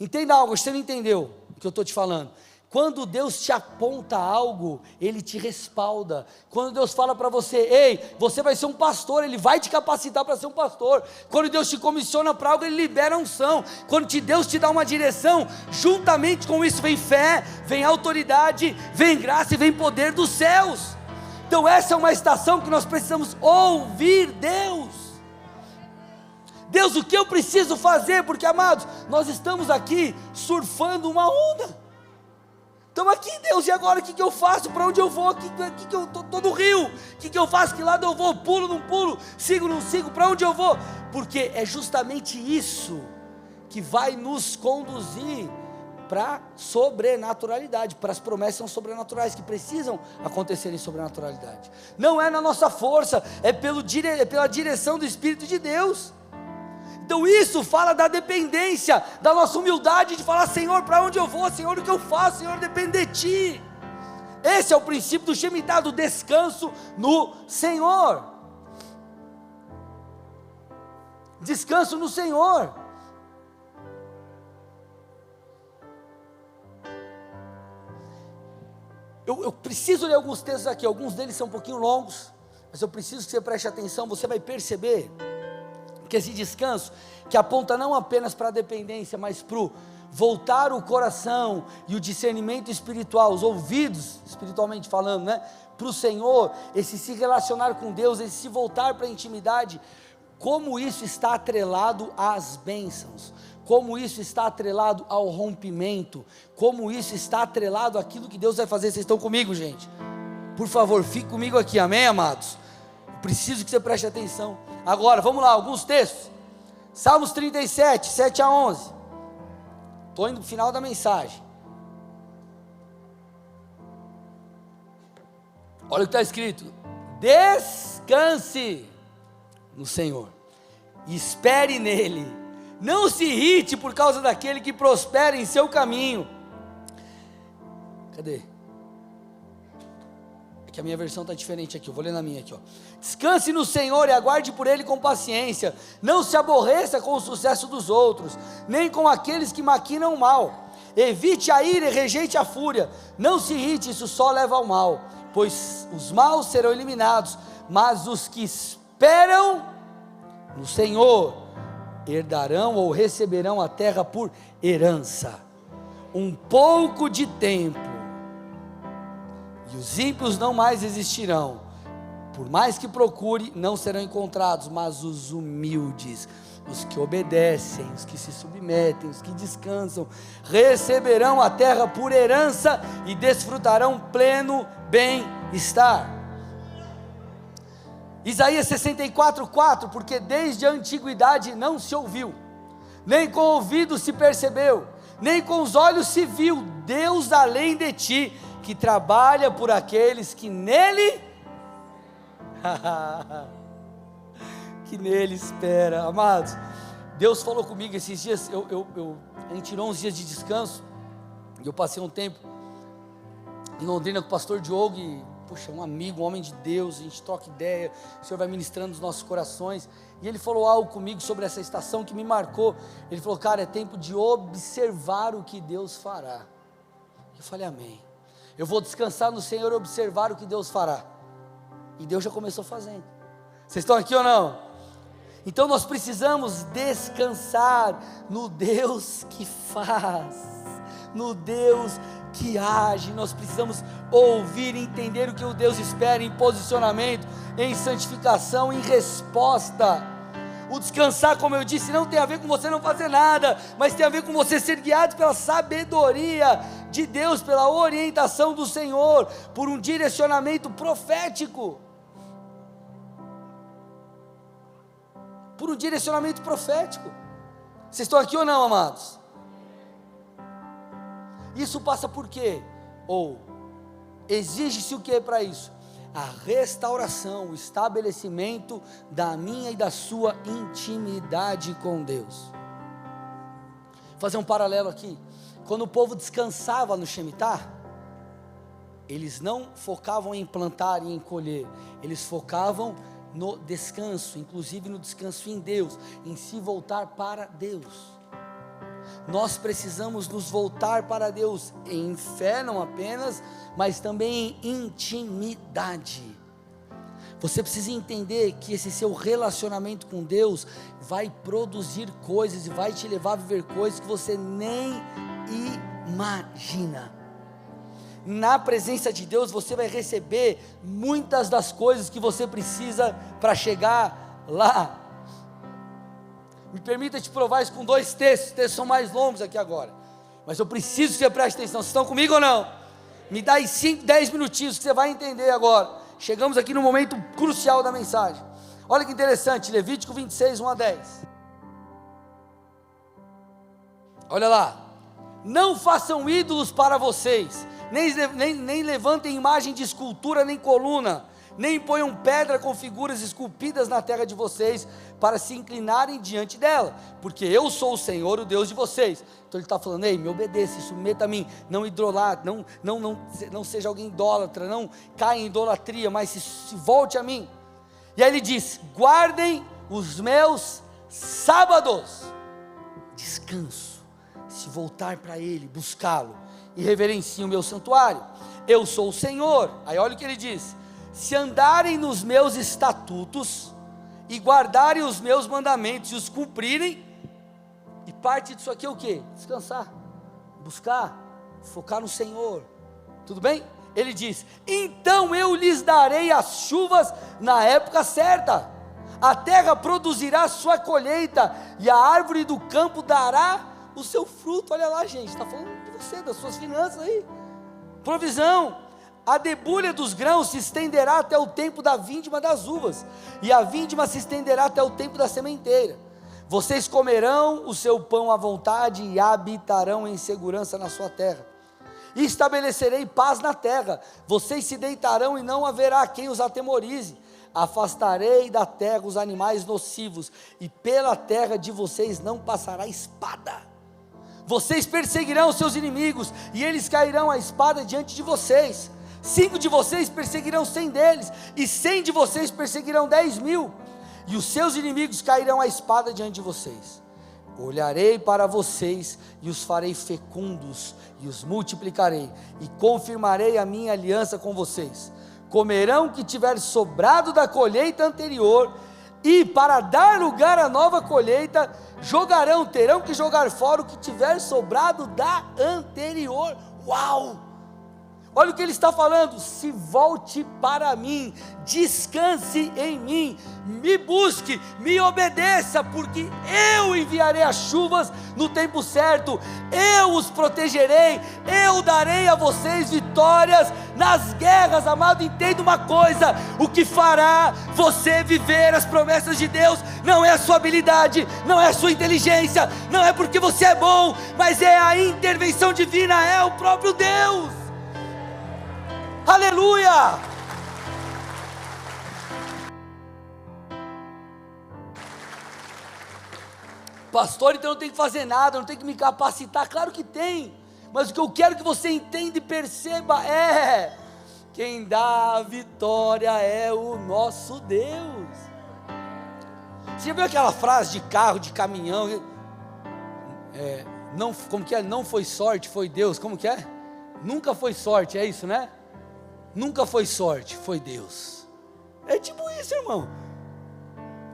Entenda algo, você não entendeu o que eu estou te falando. Quando Deus te aponta algo, Ele te respalda. Quando Deus fala para você, ei, você vai ser um pastor, Ele vai te capacitar para ser um pastor. Quando Deus te comissiona para algo, Ele libera a unção. Quando Deus te dá uma direção, juntamente com isso vem fé, vem autoridade, vem graça e vem poder dos céus. Então essa é uma estação que nós precisamos ouvir Deus. Deus, o que eu preciso fazer? Porque, amados, nós estamos aqui surfando uma onda. Estamos aqui, Deus, e agora o que eu faço? Para onde eu vou? Aqui que eu estou no rio. O que eu faço? Que lado eu vou? Pulo, não pulo? Sigo, não sigo? Para onde eu vou? Porque é justamente isso que vai nos conduzir para a sobrenaturalidade, para as promessas são sobrenaturais, que precisam acontecer em sobrenaturalidade. Não é na nossa força, é pela direção do Espírito de Deus. Então isso fala da dependência, da nossa humildade de falar, Senhor, para onde eu vou? Senhor, o que eu faço? Senhor, depende de Ti. Esse é o princípio do Shemitah, do descanso no Senhor. Descanso no Senhor. Eu preciso ler alguns textos aqui, alguns deles são um pouquinho longos, mas eu preciso que você preste atenção, você vai perceber que esse descanso, que aponta não apenas para a dependência, mas para o voltar o coração e o discernimento espiritual, os ouvidos, espiritualmente falando, né, para o Senhor, esse se relacionar com Deus, esse se voltar para a intimidade, como isso está atrelado às bênçãos, como isso está atrelado ao rompimento, como isso está atrelado àquilo que Deus vai fazer. Vocês estão comigo, gente? Por favor, fique comigo aqui, amém, amados? Eu preciso que você preste atenção. Agora, vamos lá, alguns textos. Salmos 37, 7 a 11. Estou indo para o final da mensagem. Olha o que está escrito: descanse no Senhor, espere nele, não se irrite por causa daquele que prospera em seu caminho. Cadê? Que a minha versão está diferente aqui, eu vou ler na minha aqui, ó. Descanse no Senhor e aguarde por Ele com paciência, não se aborreça com o sucesso dos outros, nem com aqueles que maquinam o mal, evite a ira e rejeite a fúria, não se irrite, isso só leva ao mal, pois os maus serão eliminados, mas os que esperam no Senhor herdarão ou receberão a terra por herança. Um pouco de tempo e os ímpios não mais existirão, por mais que procure, não serão encontrados, mas os humildes, os que obedecem, os que se submetem, os que descansam, receberão a terra por herança e desfrutarão pleno bem-estar. Isaías 64:4, porque desde a antiguidade não se ouviu, nem com o ouvido se percebeu, nem com os olhos se viu, Deus além de ti, que trabalha por aqueles que nele espera. Amados, Deus falou comigo esses dias, a gente tirou uns dias de descanso, e eu passei um tempo em Londrina com o pastor Diogo, e, puxa, um amigo, um homem de Deus, a gente troca ideia, o Senhor vai ministrando os nossos corações, e ele falou algo comigo sobre essa estação que me marcou. Ele falou, cara, é tempo de observar o que Deus fará. Eu falei, amém. Eu vou descansar no Senhor e observar o que Deus fará. E Deus já começou fazendo. Vocês estão aqui ou não? Então nós precisamos descansar no Deus que faz, no Deus que age. Nós precisamos ouvir e entender o que o Deus espera em posicionamento, em santificação, em resposta. O descansar, como eu disse, não tem a ver com você não fazer nada, mas tem a ver com você ser guiado pela sabedoria de Deus, pela orientação do Senhor, por um direcionamento profético. Por um direcionamento profético. Vocês estão aqui ou não, amados? Isso passa por quê? Ou exige-se o que para isso? A restauração, o estabelecimento da minha e da sua intimidade com Deus. Vou fazer um paralelo aqui. Quando o povo descansava no Shemitah, eles não focavam em plantar e em colher, eles focavam no descanso, inclusive no descanso em Deus, em se voltar para Deus. Nós precisamos nos voltar para Deus em fé, não apenas, mas também em intimidade. Você precisa entender que esse seu relacionamento com Deus vai produzir coisas e vai te levar a viver coisas que você nem imagina. Na presença de Deus você vai receber muitas das coisas que você precisa para chegar lá. Me permita te provar isso com dois textos. Os textos são mais longos aqui agora, mas eu preciso que você preste atenção. Vocês estão comigo ou não? Me dá aí 5, 10 minutinhos que você vai entender agora. Chegamos aqui no momento crucial da mensagem. Olha que interessante, Levítico 26, 1 a 10. Olha lá. Não façam ídolos para vocês, nem levantem imagem de escultura, nem coluna, nem ponham pedra com figuras esculpidas na terra de vocês, para se inclinarem diante dela, porque eu sou o Senhor, o Deus de vocês. Então ele está falando: ei, me obedeça, submeta a mim, não idolatre, não seja alguém idólatra, não caia em idolatria, mas se volte a mim. E aí ele diz: guardem os meus sábados, descanso, se voltar para ele, buscá-lo, e reverenciem o meu santuário, eu sou o Senhor. Aí olha o que ele diz: se andarem nos meus estatutos, e guardarem os meus mandamentos, e os cumprirem, e parte disso aqui é o que? Descansar, buscar, focar no Senhor, tudo bem? Ele diz: então eu lhes darei as chuvas na época certa, a terra produzirá sua colheita, e a árvore do campo dará o seu fruto. Olha lá, gente, está falando de você, das suas finanças aí, provisão. A debulha dos grãos se estenderá até o tempo da vindima das uvas, e a vindima se estenderá até o tempo da sementeira. Vocês comerão o seu pão à vontade, e habitarão em segurança na sua terra. E estabelecerei paz na terra, vocês se deitarão e não haverá quem os atemorize. Afastarei da terra os animais nocivos, e pela terra de vocês não passará espada. Vocês perseguirão os seus inimigos, e eles cairão à espada diante de vocês. 5 de vocês perseguirão 100 deles, e 100 de vocês perseguirão 10.000, e os seus inimigos cairão à espada diante de vocês. Olharei para vocês, e os farei fecundos, e os multiplicarei, e confirmarei a minha aliança com vocês. Comerão o que tiver sobrado da colheita anterior, e para dar lugar à nova colheita, terão que jogar fora o que tiver sobrado da anterior. Uau! Olha o que ele está falando: se volte para mim, descanse em mim, me busque, me obedeça, porque eu enviarei as chuvas no tempo certo, eu os protegerei, eu darei a vocês vitórias nas guerras. Amado, entenda uma coisa: o que fará você viver as promessas de Deus não é a sua habilidade, não é a sua inteligência, não é porque você é bom, mas é a intervenção divina, é o próprio Deus. Aleluia! Pastor, então eu não tenho que fazer nada, eu não tenho que me capacitar. Claro que tem, mas o que eu quero que você entenda e perceba é: quem dá a vitória é o nosso Deus. Você já viu aquela frase de carro, de caminhão? Como que é? Não foi sorte, foi Deus. Como que é? Nunca foi sorte, é isso, né? Nunca foi sorte, foi Deus. É tipo isso, irmão.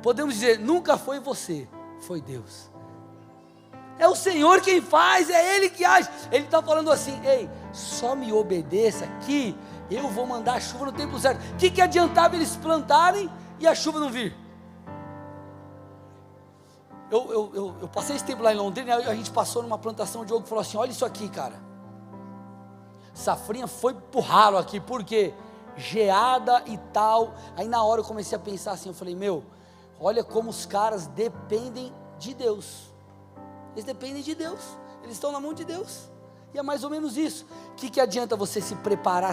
Podemos dizer, nunca foi você, foi Deus. É o Senhor quem faz, é Ele que age. Ele está falando assim, ei, só me obedeça que eu vou mandar a chuva no tempo certo. O que adiantava eles plantarem e a chuva não vir? Eu passei esse tempo lá em Londrina, a gente passou numa plantação, o Diogo falou assim, olha isso aqui, cara. Safrinha foi pro ralo aqui, por quê? Geada e tal. Aí na hora eu comecei a pensar assim, eu falei, meu, olha como os caras dependem de Deus. Eles dependem de Deus, eles estão na mão de Deus, e é mais ou menos isso. O que adianta você se preparar,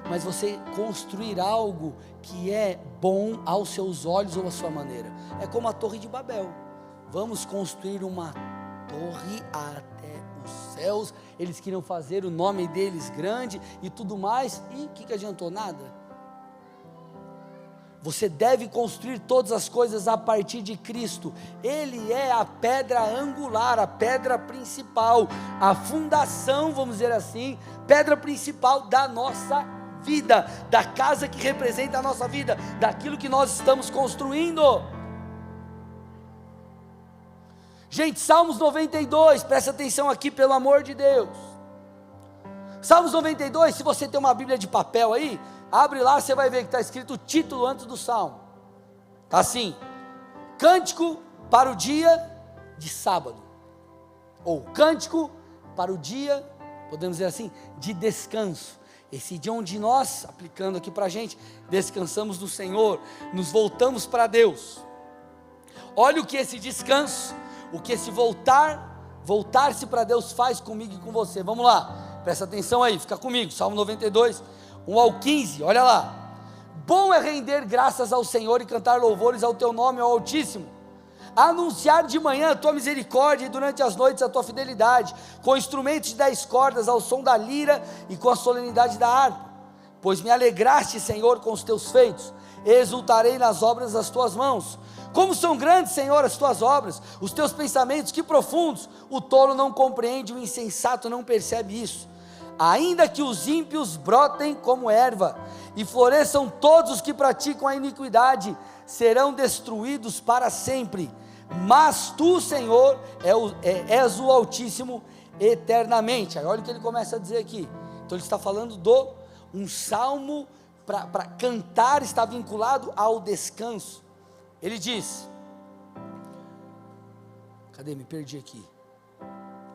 mas você construir algo que é bom aos seus olhos ou à sua maneira? É como a Torre de Babel. Vamos construir uma torre até os céus, eles queriam fazer o nome deles grande e tudo mais, e o que adiantou? Nada. Você deve construir todas as coisas a partir de Cristo. Ele é a pedra angular, a pedra principal, a fundação, vamos dizer assim, pedra principal da nossa vida, da casa que representa a nossa vida, daquilo que nós estamos construindo. Gente, Salmos 92, presta atenção aqui, pelo amor de Deus. Salmos 92, se você tem uma Bíblia de papel aí, abre lá, você vai ver que está escrito o título antes do Salmo. Está assim: Cântico para o dia de sábado, ou Cântico para o dia, podemos dizer assim, de descanso. Esse dia onde nós, aplicando aqui para a gente, descansamos no Senhor, nos voltamos para Deus. Olha o que esse descanso, o que esse voltar-se para Deus faz comigo e com você. Vamos lá, presta atenção aí, fica comigo, Salmo 92, 1 ao 15, olha lá. Bom é render graças ao Senhor e cantar louvores ao teu nome, ao Altíssimo. Anunciar de manhã a tua misericórdia e durante as noites a tua fidelidade, com instrumentos de 10 cordas, ao som da lira e com a solenidade da harpa. Pois me alegraste, Senhor, com os teus feitos, exultarei nas obras das tuas mãos. Como são grandes, Senhor, as tuas obras, os teus pensamentos, que profundos. O tolo não compreende, o insensato não percebe isso. Ainda que os ímpios brotem como erva, e floresçam todos os que praticam a iniquidade, serão destruídos para sempre. Mas tu, Senhor, és o Altíssimo eternamente. Aí olha o que ele começa a dizer aqui. Então ele está falando um salmo para cantar, está vinculado ao descanso. Ele diz, cadê? Me perdi aqui.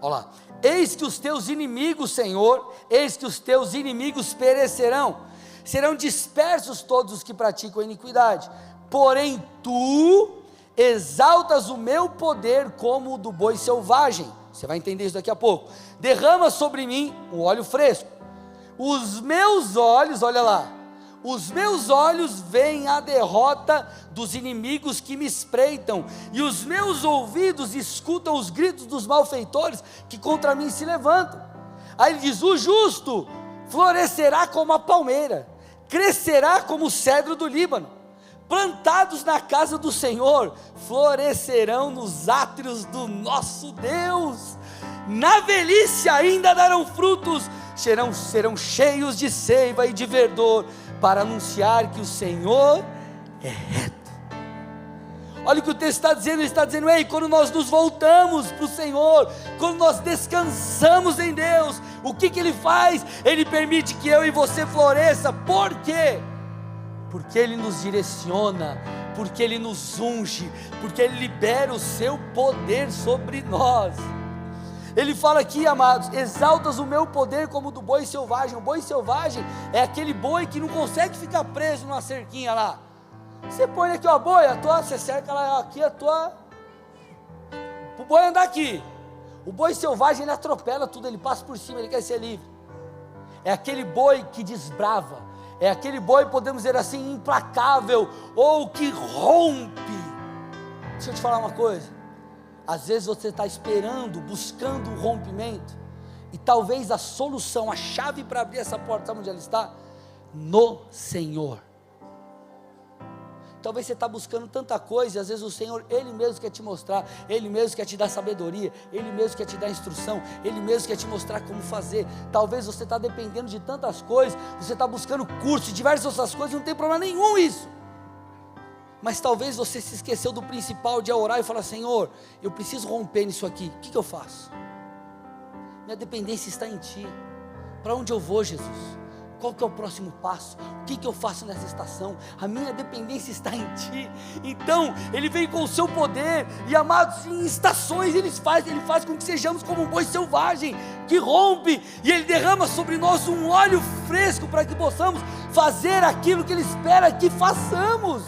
Olha lá, eis que os teus inimigos, Senhor, eis que os teus inimigos perecerão, serão dispersos todos os que praticam a iniquidade, porém tu exaltas o meu poder como o do boi selvagem. Você vai entender isso daqui a pouco. Derrama sobre mim um óleo fresco, os meus olhos, olha lá, os meus olhos veem a derrota dos inimigos que me espreitam, e os meus ouvidos escutam os gritos dos malfeitores que contra mim se levantam. Aí ele diz, o justo florescerá como a palmeira, crescerá como o cedro do Líbano, plantados na casa do Senhor, florescerão nos átrios do nosso Deus, na velhice ainda darão frutos, serão cheios de seiva e de verdor, para anunciar que o Senhor é reto. Olha o que o texto está dizendo, ele está dizendo, ei, quando nós nos voltamos para o Senhor, quando nós descansamos em Deus, o que Ele faz? Ele permite que eu e você floresça. Por quê? Porque Ele nos direciona, porque Ele nos unge, porque Ele libera o seu poder sobre nós. Ele fala aqui, amados, exaltas o meu poder como o do boi selvagem. O boi selvagem é aquele boi que não consegue ficar preso numa cerquinha lá. Você põe aqui uma boia, você cerca ela aqui, o boi andar aqui. O boi selvagem, ele atropela tudo, ele passa por cima, ele quer ser livre. É aquele boi que desbrava, é aquele boi, podemos dizer assim, implacável, ou que rompe. Deixa eu te falar uma coisa. Às vezes você está esperando, buscando um rompimento, e talvez a solução, a chave para abrir essa porta, sabe onde ela está? No Senhor. Talvez você está buscando tanta coisa, e às vezes o Senhor, Ele mesmo quer te mostrar, Ele mesmo quer te dar sabedoria, Ele mesmo quer te dar instrução, Ele mesmo quer te mostrar como fazer. Talvez você está dependendo de tantas coisas, você está buscando curso e diversas outras coisas, não tem problema nenhum isso. Mas talvez você se esqueceu do principal, de orar e falar: Senhor, eu preciso romper nisso aqui, o que eu faço? Minha dependência está em Ti. Para onde eu vou, Jesus? Qual que é o próximo passo? O que eu faço nessa estação? A minha dependência está em Ti. Então, Ele vem com o seu poder, e amados, em estações Ele faz com que sejamos como um boi selvagem, que rompe, e Ele derrama sobre nós um óleo fresco, para que possamos fazer aquilo que Ele espera que façamos.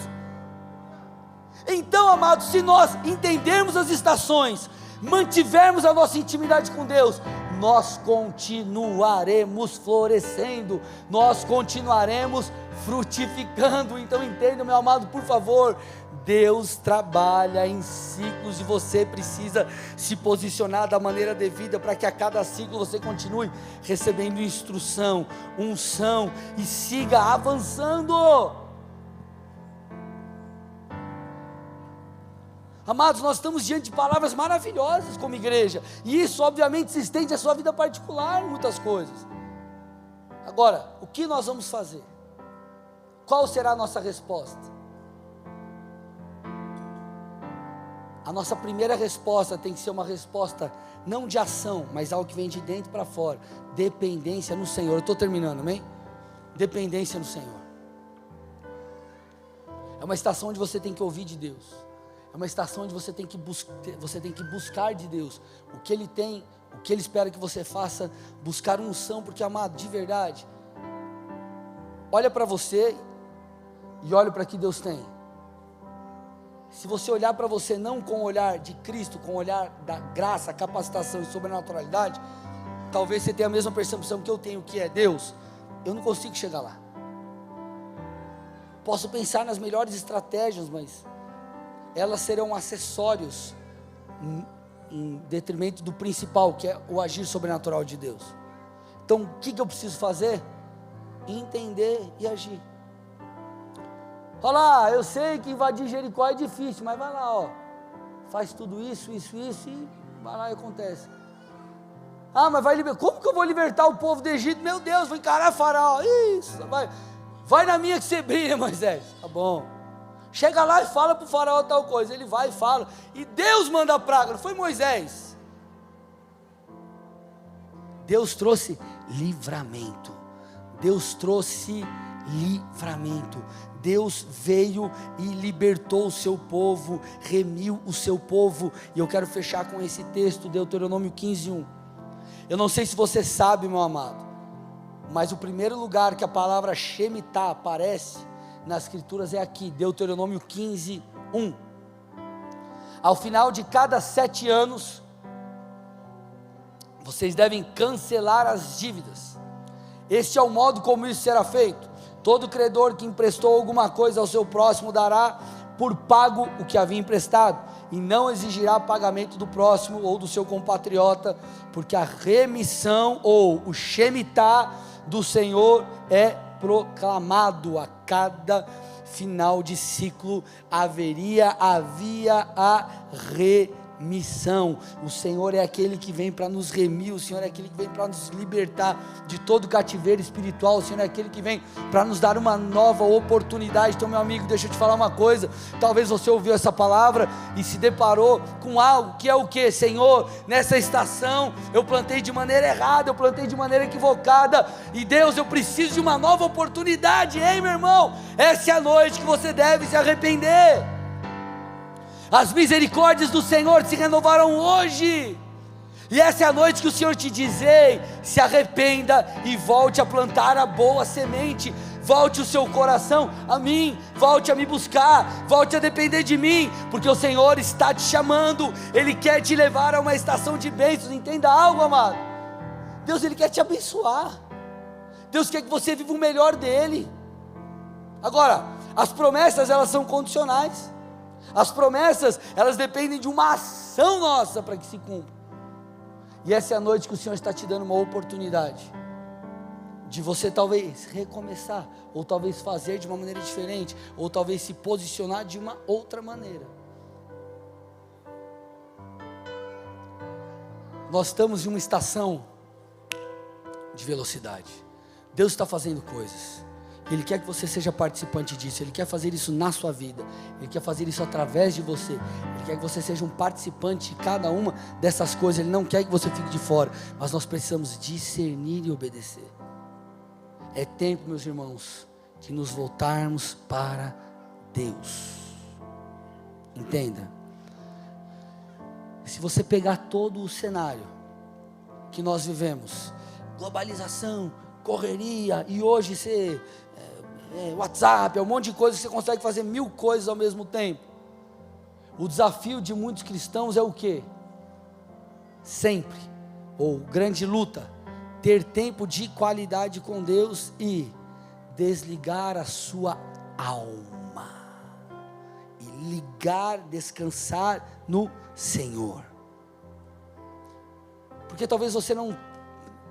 Então, amados, se nós entendermos as estações, mantivermos a nossa intimidade com Deus, nós continuaremos florescendo, nós continuaremos frutificando. Então entenda, meu amado, por favor, Deus trabalha em ciclos, e você precisa se posicionar da maneira devida, para que a cada ciclo você continue recebendo instrução, unção, e siga avançando. Amados, nós estamos diante de palavras maravilhosas como igreja, e isso obviamente se estende à sua vida particular em muitas coisas. Agora, o que nós vamos fazer? Qual será a nossa resposta? A nossa primeira resposta tem que ser uma resposta não de ação, mas algo que vem de dentro para fora. Dependência no Senhor. Eu estou terminando, amém? Dependência no Senhor. É uma estação onde você tem que ouvir de Deus. É uma estação onde você tem que buscar de Deus o que Ele tem, o que Ele espera que você faça, buscar unção, porque, amado, de verdade, olha para você e olha para o que Deus tem. Se você olhar para você não com o olhar de Cristo, com o olhar da graça, capacitação e sobrenaturalidade, talvez você tenha a mesma percepção que eu tenho, que é: Deus, eu não consigo chegar lá. Posso pensar nas melhores estratégias, mas elas serão acessórios em detrimento do principal, que é o agir sobrenatural de Deus. Então, o que eu preciso fazer? Entender e agir. Olha lá, eu sei que invadir Jericó é difícil, mas vai lá, ó, faz tudo isso, e vai lá e acontece. Ah, mas como que eu vou libertar o povo do Egito? Meu Deus, vou encarar Faraó. Isso, vai na minha que você brilha, Moisés. Tá bom. Chega lá e fala para o Faraó tal coisa. Ele vai e fala, e Deus manda a praga, não foi Moisés. Deus trouxe livramento. Deus trouxe livramento. Deus veio e libertou o seu povo, remiu o seu povo. E eu quero fechar com esse texto, Deuteronômio 15:1. Eu não sei se você sabe, meu amado, mas o primeiro lugar que a palavra Shemitah aparece nas escrituras é aqui, Deuteronômio 15:1. Ao final de cada 7 anos, vocês devem cancelar as dívidas. Este é o modo como isso será feito. Todo credor que emprestou alguma coisa ao seu próximo dará por pago o que havia emprestado, e não exigirá pagamento do próximo ou do seu compatriota, porque a remissão ou o Shemitah do Senhor é proclamado a cada final de ciclo. Havia a remissão. O Senhor é aquele que vem para nos remir, o Senhor é aquele que vem para nos libertar de todo cativeiro espiritual, o Senhor é aquele que vem para nos dar uma nova oportunidade. Então, meu amigo, deixa eu te falar uma coisa. Talvez você ouviu essa palavra e se deparou com algo que é o que? Senhor, nessa estação eu plantei de maneira errada, eu plantei de maneira equivocada, e Deus, eu preciso de uma nova oportunidade. Ei, meu irmão, essa é a noite que você deve se arrepender. As misericórdias do Senhor se renovaram hoje, e essa é a noite que o Senhor te diz: ei, se arrependa e volte a plantar a boa semente, volte o seu coração a mim, volte a me buscar, volte a depender de mim, porque o Senhor está te chamando, Ele quer te levar a uma estação de bênçãos. Entenda algo, amado, Deus, Ele quer te abençoar, Deus quer que você viva o melhor dEle. Agora, as promessas, elas são condicionais. As promessas, elas dependem de uma ação nossa para que se cumpra. E essa é a noite que o Senhor está te dando uma oportunidade de você talvez recomeçar, ou talvez fazer de uma maneira diferente, ou talvez se posicionar de uma outra maneira. Nós estamos em uma estação de velocidade. Deus está fazendo coisas. Ele quer que você seja participante disso. Ele quer fazer isso na sua vida. Ele quer fazer isso através de você. Ele quer que você seja um participante de cada uma dessas coisas. Ele não quer que você fique de fora. Mas nós precisamos discernir e obedecer. É tempo, meus irmãos, de nos voltarmos para Deus. Entenda. Se você pegar todo o cenário que nós vivemos, globalização, correria, e hoje você WhatsApp, é um monte de coisa que você consegue fazer 1000 coisas ao mesmo tempo. O desafio de muitos cristãos é o quê? Sempre, ou grande luta, ter tempo de qualidade com Deus e desligar a sua alma, e ligar, descansar no Senhor. Porque talvez você não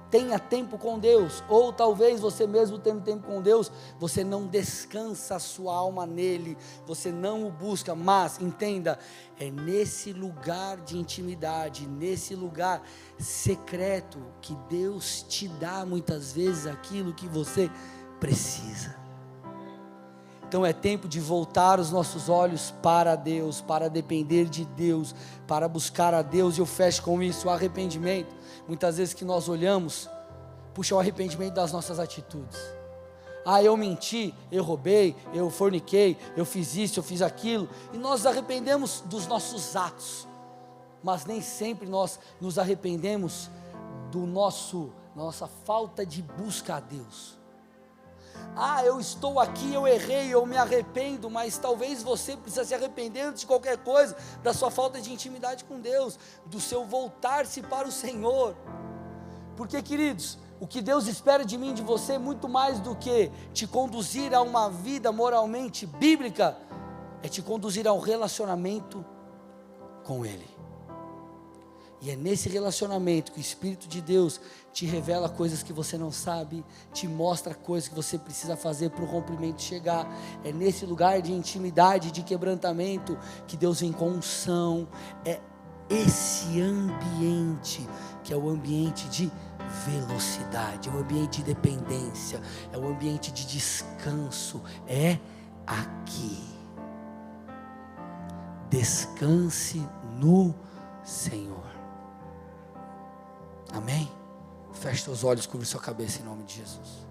tenha tempo com Deus, ou talvez você mesmo tendo tempo com Deus, você não descansa a sua alma nele, você não o busca. Mas entenda, é nesse lugar de intimidade, nesse lugar secreto, que Deus te dá muitas vezes aquilo que você precisa. Então é tempo de voltar os nossos olhos para Deus, para depender de Deus, para buscar a Deus. E eu fecho com isso, o arrependimento. Muitas vezes que nós olhamos, puxa, o arrependimento das nossas atitudes. Eu menti, eu roubei, eu forniquei, eu fiz isso, eu fiz aquilo. E nós arrependemos dos nossos atos. Mas nem sempre nós nos arrependemos nossa falta de busca a Deus. Eu estou aqui, eu errei, eu me arrependo, mas talvez você precisa se arrepender antes de qualquer coisa, da sua falta de intimidade com Deus, do seu voltar-se para o Senhor. Porque, queridos, o que Deus espera de mim e de você, muito mais do que te conduzir a uma vida moralmente bíblica, é te conduzir a um relacionamento com Ele. E é nesse relacionamento que o Espírito de Deus te revela coisas que você não sabe, te mostra coisas que você precisa fazer para o rompimento chegar. É nesse lugar de intimidade, de quebrantamento, que Deus vem com unção. É esse ambiente que é o ambiente de velocidade, é o ambiente de dependência, é o ambiente de descanso. É aqui. Descanse no Senhor. Amém? Feche seus olhos, cubra sua cabeça em nome de Jesus.